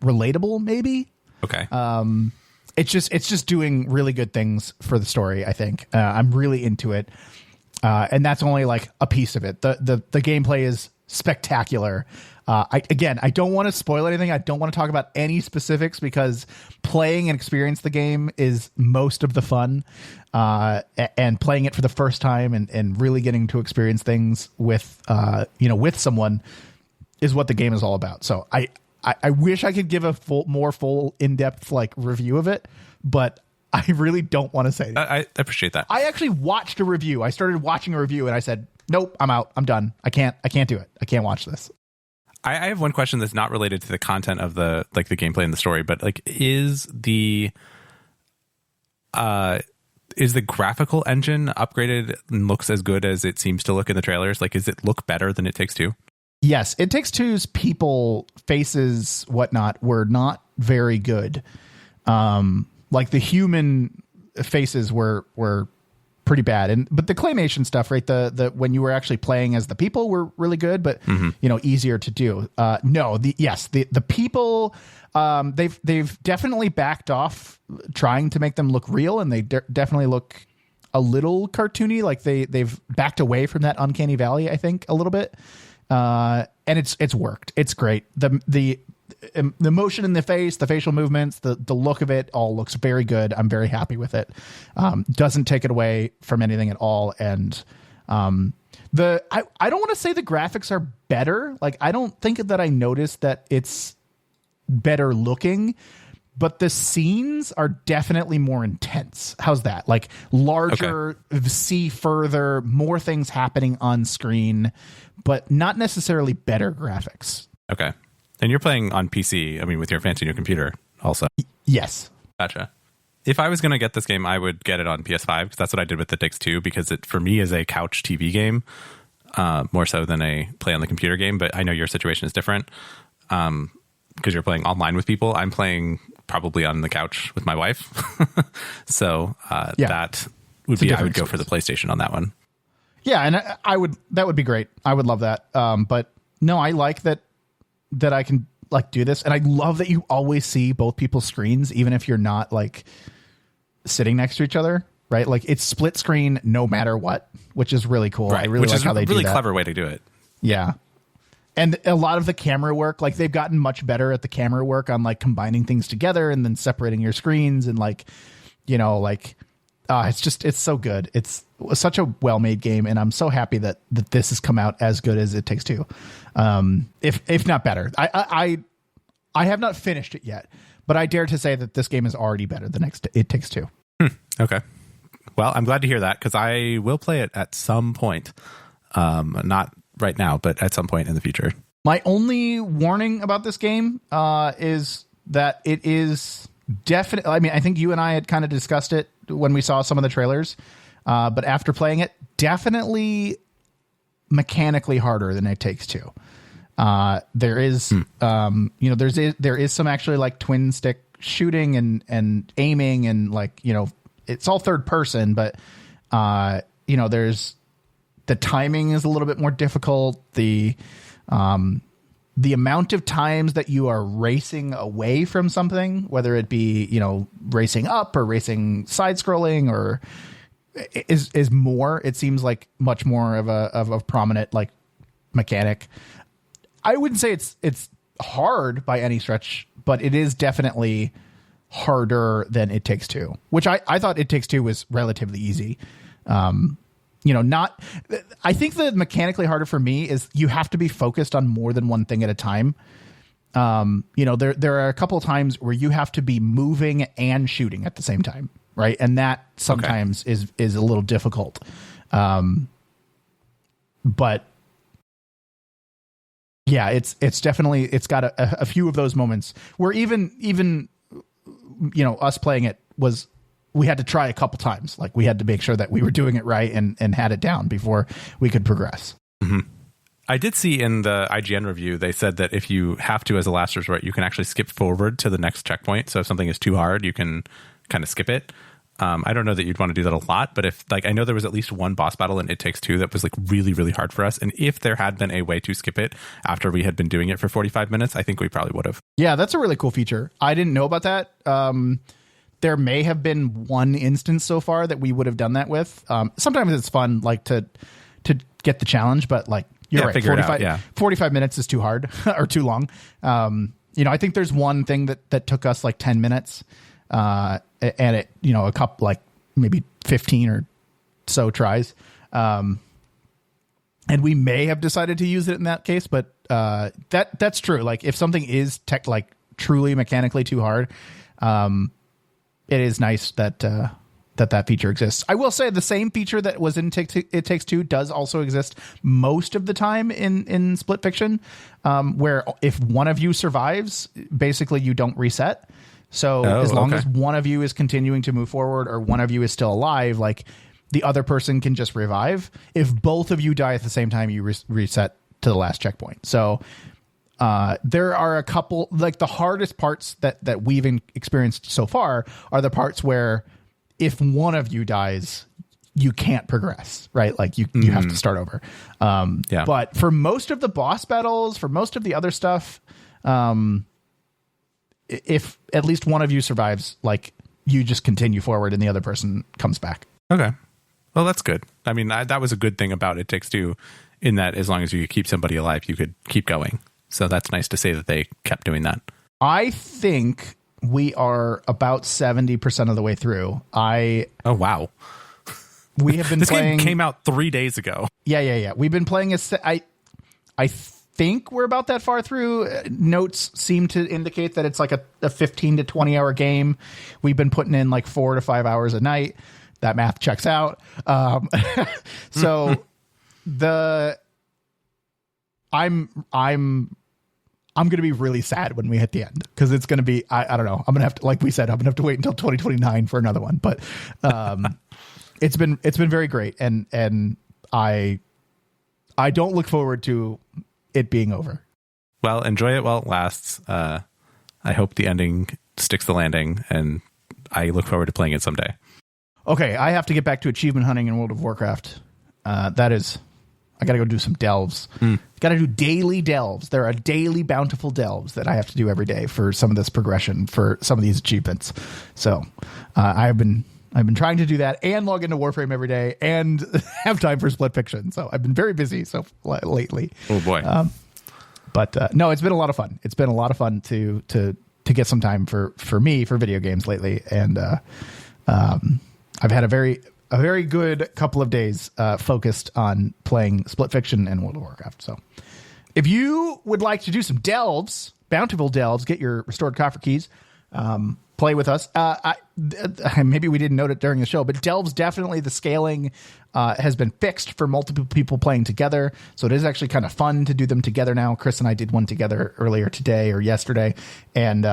relatable, maybe. Okay. It's just doing really good things for the story, I think. I'm really into it. And that's only like a piece of it. The gameplay is spectacular. I don't want to spoil anything. I don't want to talk about any specifics because playing and experience the game is most of the fun. And playing it for the first time and really getting to experience things with someone is what the game is all about. So I wish I could give a more full in-depth like review of it, but I really don't want to say that. I appreciate that. I actually watched a review. I started watching a review and I said, nope, I'm out. I'm done. I can't do it. I can't watch this. I have one question that's not related to the content of the gameplay and the story, but like, is the graphical engine upgraded and looks as good as it seems to look in the trailers? Like, does it look better than It Takes Two? Yes. It Takes Two's people, faces, whatnot, were not very good. Like the human faces were pretty bad. But the claymation stuff, right? The when you were actually playing as the people were really good, but easier to do. The people, they've definitely backed off trying to make them look real, and they definitely look a little cartoony. Like they've backed away from that uncanny valley, I think, a little bit. And it's worked. It's great. The motion in the face, the facial movements, the look of it all looks very good. I'm very happy with it. Doesn't take it away from anything at all. And I don't want to say the graphics are better. Like, I don't think that I noticed that it's better looking, but the scenes are definitely more intense. How's that? Like larger, okay. See further, more things happening on screen, but not necessarily better graphics. Okay. And you're playing on PC, I mean, with your fancy new computer also. Yes. Gotcha. If I was going to get this game, I would get it on PS5 because that's what I did with It Takes Two, because it, for me, is a couch TV game, more so than a play on the computer game. But I know your situation is different because you're playing online with people. I'm playing probably on the couch with my wife. So that would be, I would go for the PlayStation on that one. Yeah, and that would be great. I would love that. But no, I like that I can like do this, and I love that you always see both people's screens, even if you're not like sitting next to each other, right? Like it's split screen no matter what, which is really cool. Right. I really like how they do that. Really clever way to do it. Yeah. And a lot of the camera work, like they've gotten much better at the camera work on like combining things together and then separating your screens and like, it's so good. It's such a well-made game, and I'm so happy that this has come out as good as It Takes Two, if not better. I have not finished it yet, but I dare to say that this game is already better than It Takes Two. Okay. Well, I'm glad to hear that because I will play it at some point. Not right now, but at some point in the future. My only warning about this game is that it is definitely, I mean, I think you and I had kind of discussed it when we saw some of the trailers, but after playing it, definitely mechanically harder than It Takes Two. There is, there is some actually like twin stick shooting and aiming, and like, it's all third person, but there's the timing is a little bit more difficult. The amount of times that you are racing away from something, whether it be, racing up or racing side scrolling, or is more, it seems like much more of a prominent like mechanic. I wouldn't say it's hard by any stretch, but it is definitely harder than It Takes Two, which I thought It Takes Two was relatively easy. I think the mechanically harder for me is you have to be focused on more than one thing at a time. There are a couple of times where you have to be moving and shooting at the same time. Right. And that sometimes is a little difficult. but yeah, it's definitely, it's got a few of those moments where even us playing it we had to try a couple times. Like we had to make sure that we were doing it right and had it down before we could progress. Mm-hmm. I did see in the IGN review, they said that if you have to as a last resort, you can actually skip forward to the next checkpoint. So if something is too hard, you can kind of skip it. I don't know that you'd want to do that a lot, but if I know there was at least one boss battle in It Takes Two that was really, really hard for us. And if there had been a way to skip it after we had been doing it for 45 minutes, I think we probably would have. Yeah, that's a really cool feature. I didn't know about that. There may have been one instance so far that we would have done that with. Sometimes it's fun, to get the challenge, but you're right. 45 minutes is too hard or too long. I think there's one thing that took us 10 minutes. And it, a couple, maybe 15 or so tries. And we may have decided to use it in that case, but, that's true. If something is truly mechanically too hard, it is nice that feature exists. I will say the same feature that was in It Takes Two does also exist most of the time in Split Fiction, where if one of you survives, basically you don't reset. So as long as one of you is continuing to move forward or one of you is still alive, the other person can just revive. If both of you die at the same time, you reset to the last checkpoint. So there are a couple, the hardest parts that we've experienced so far are the parts where if one of you dies, you can't progress, right? You have to start over. But for most of the boss battles, for most of the other stuff, if at least one of you survives, you just continue forward and the other person comes back. Okay. Well, that's good. I mean, that was a good thing about It Takes Two in that as long as you keep somebody alive, you could keep going. So that's nice to say that they kept doing that. I think we are about 70% of the way through. Oh, wow. We have been this playing... game came out 3 days ago. Yeah. We've been playing I think we're about that far through. Notes seem to indicate that it's a 15 to 20 hour game. We've been putting in 4 to 5 hours a night. That math checks out. So I'm going to be really sad when we hit the end because it's going to be, I don't know. I'm going to have to, like we said, I'm going to have to wait until 2029 for another one, but it's been very great. And I don't look forward to it being over. Well, enjoy it while it lasts. I hope the ending sticks the landing, and I look forward to playing it someday. Okay, I have to get back to achievement hunting in World of Warcraft. I got to go do some delves. Got to do daily delves. There are daily bountiful delves that I have to do every day for some of this progression, for some of these achievements. So I've been trying to do that and log into Warframe every day and have time for Split Fiction. So I've been very busy lately. Oh boy. But no, it's been a lot of fun. It's been a lot of fun to get some time for me for video games lately. And I've had a very good couple of days focused on playing Split Fiction and World of Warcraft. So if you would like to do some delves, bountiful delves, get your restored coffer keys, play with us. Maybe we didn't note it during the show, but delves, definitely the scaling has been fixed for multiple people playing together. So it is actually kind of fun to do them together now. Chris and I did one together earlier today or yesterday, and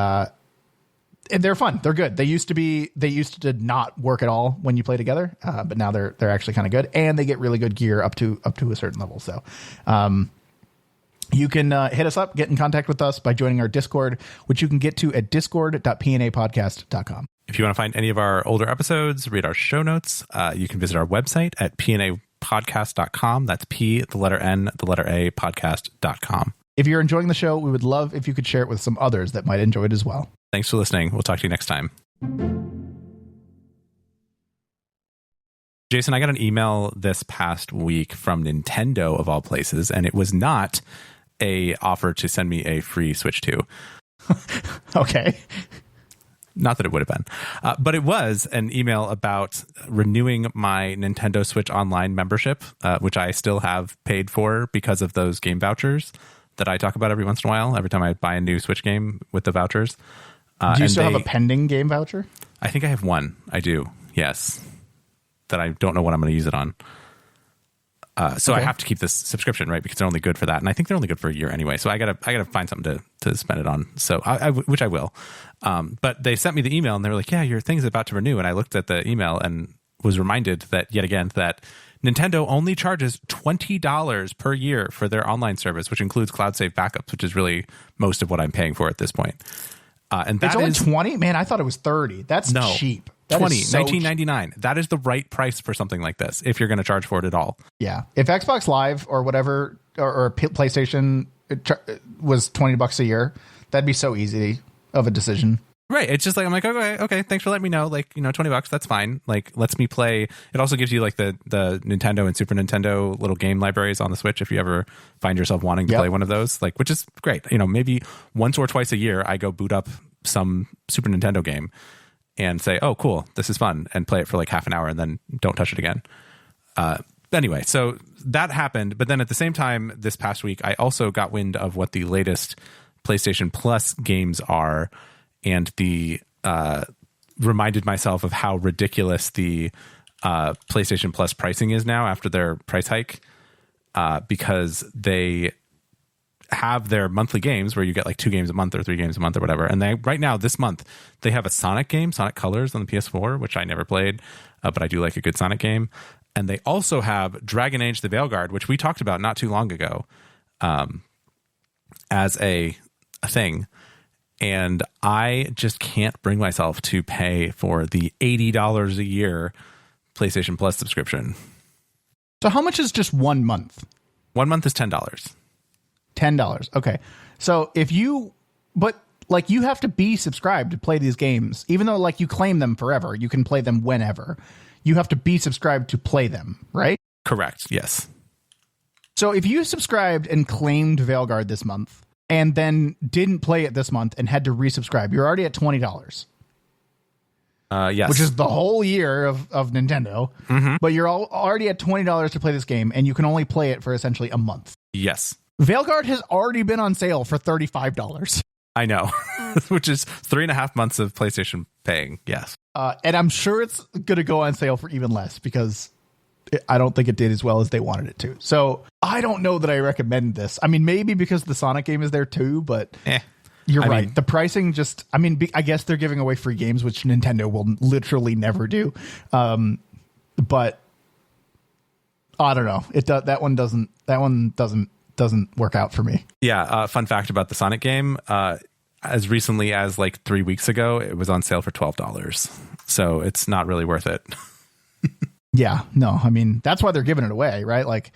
they're fun. They're good. They used to not work at all when you play together, but now they're actually kind of good, and they get really good gear up to a certain level. So, you can hit us up, get in contact with us by joining our Discord, which you can get to at discord.pnapodcast.com. If you want to find any of our older episodes, read our show notes, you can visit our website at pnapodcast.com. That's P, the letter N, the letter A, podcast.com. If you're enjoying the show, we would love if you could share it with some others that might enjoy it as well. Thanks for listening. We'll talk to you next time. Jason, I got an email this past week from Nintendo, of all places, and it was not a offer to send me a free Switch 2. Okay. Not that it would have been. But it was an email about renewing my Nintendo Switch Online membership, which I still have paid for because of those game vouchers that I talk about every once in a while, every time I buy a new Switch game with the vouchers. Do you still have a pending game voucher? I think I have one. I do. Yes. That I don't know what I'm going to use it on. So I have to keep this subscription, right? Because they're only good for that. And I think they're only good for a year anyway. So I gotta find something to spend it on. So which I will. But they sent me the email and they were like, yeah, your thing's about to renew. And I looked at the email and was reminded that yet again, that Nintendo only charges $20 per year for their online service, which includes cloud save backups, which is really most of what I'm paying for at this point. And that it's only 20? Man, I thought it was 30. That's cheap. That 20, $19.99. That is the right price for something like this, if you're going to charge for it at all. Yeah. If Xbox Live or whatever, or PlayStation was $20 a year, that'd be so easy of a decision. Right. It's just like, I'm like, okay, thanks for letting me know. Like, $20, that's fine. Like, lets me play. It also gives you like the Nintendo and Super Nintendo little game libraries on the Switch if you ever find yourself wanting to play one of those, like, which is great. Maybe once or twice a year, I go boot up some Super Nintendo game and say, oh, cool, this is fun, and play it for like half an hour and then don't touch it again. Anyway, so that happened. But then at the same time, this past week, I also got wind of what the latest PlayStation Plus games are, and reminded myself of how ridiculous the PlayStation Plus pricing is now after their price hike, because they have their monthly games where you get like 2 games a month or 3 games a month or whatever. And right now, this month, they have a Sonic game, Sonic Colors, on the PS4, which I never played, but I do like a good Sonic game. And they also have Dragon Age: The Veilguard, which we talked about not too long ago, as a thing. And I just can't bring myself to pay for the $80 a year PlayStation Plus subscription. So how much is just 1 month? 1 month is $10. $10. Okay. So you have to be subscribed to play these games, even though like you claim them forever, you can play them whenever. You have to be subscribed to play them, right? Correct. Yes. So if you subscribed and claimed Veilguard this month and then didn't play it this month and had to resubscribe, you're already at $20. Yes. Which is the whole year of Nintendo. Mm-hmm. But you're already at $20 to play this game, and you can only play it for essentially a month. Yes. Veilguard has already been on sale for $35. I know, which is 3.5 months of PlayStation paying. Yes. And I'm sure it's going to go on sale for even less because I don't think it did as well as they wanted it to. So I don't know that I recommend this. I mean, maybe because the Sonic game is there too, but you're right. The pricing just, I guess they're giving away free games, which Nintendo will literally never do. But I don't know. That one doesn't work out for me. Yeah. Fun fact about the Sonic game. As recently as like 3 weeks ago, it was on sale for $12. So it's not really worth it. Yeah, no, that's why they're giving it away, right? Like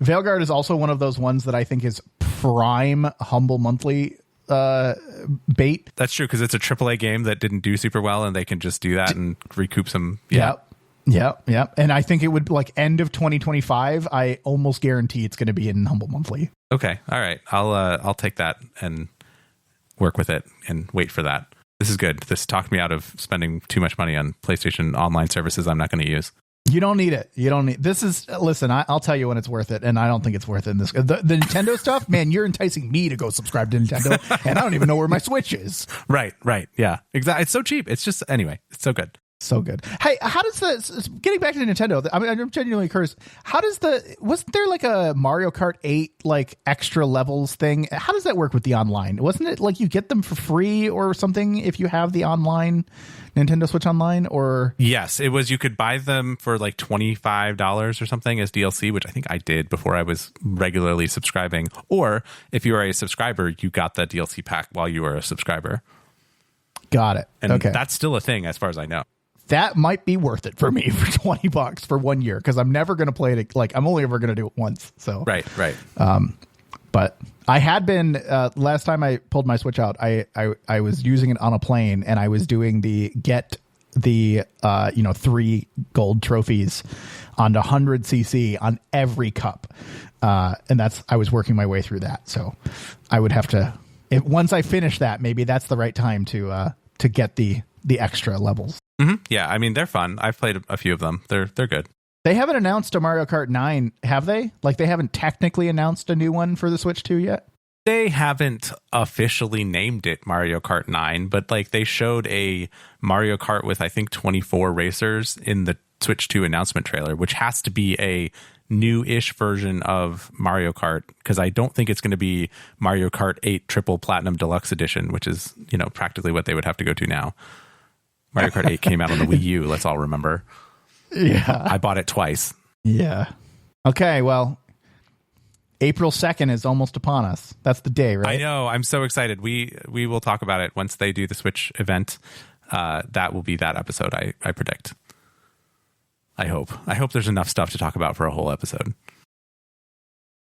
Veilguard is also one of those ones that I think is prime Humble Monthly bait. That's true, because it's a AAA game that didn't do super well and they can just do that and recoup some. Yep. And I think it would like end of 2025. I almost guarantee it's going to be in Humble Monthly. Okay. All right. I'll take that and work with it and wait for that. This is good. This talked me out of spending too much money on PlayStation online services I'm not going to use. You don't need it. Listen, I'll tell you when it's worth it, and I don't think it's worth it in this. The Nintendo stuff, man, you're enticing me to go subscribe to Nintendo, and I don't even know where my Switch is. Right. Yeah, exactly. It's so cheap. It's just, anyway, it's so good. So good. Hey, how does getting back to Nintendo, I'm genuinely curious, wasn't there like a Mario Kart 8 like extra levels thing? How does that work with the online? Wasn't it like you get them for free or something if you have the online Nintendo Switch Online? Or yes, it was. You could buy them for like $25 or something as DLC, which I think I did before I was regularly subscribing. Or if you are a subscriber, you got the DLC pack while you were a subscriber. Got it. And that's still a thing as far as I know. That might be worth it for me for $20 for 1 year, because I'm never going to play it. Like, I'm only ever going to do it once. So right. But I had been last time I pulled my Switch out, I was using it on a plane, and I was doing the 3 gold trophies on 100cc on every cup, and I was working my way through that. So I would have to, once I finish that, maybe that's the right time to get the extra levels. Mm-hmm. Yeah, they're fun. I've played a few of them. They're good. They haven't announced a Mario Kart 9, have they? Like, they haven't technically announced a new one for the Switch 2 yet? They haven't officially named it Mario Kart 9, but like they showed a Mario Kart with I think 24 racers in the Switch 2 announcement trailer, which has to be a new-ish version of Mario Kart, because I don't think it's going to be Mario Kart 8 Triple Platinum Deluxe Edition, which is, you know, practically what they would have to go to now. Mario Kart 8 came out on the Wii U, let's all remember. Yeah. I bought it twice. Yeah. Okay, well, April 2nd is almost upon us. That's the day, right? I know. I'm so excited. We will talk about it once they do the Switch event. That will be that episode, I predict. I hope there's enough stuff to talk about for a whole episode.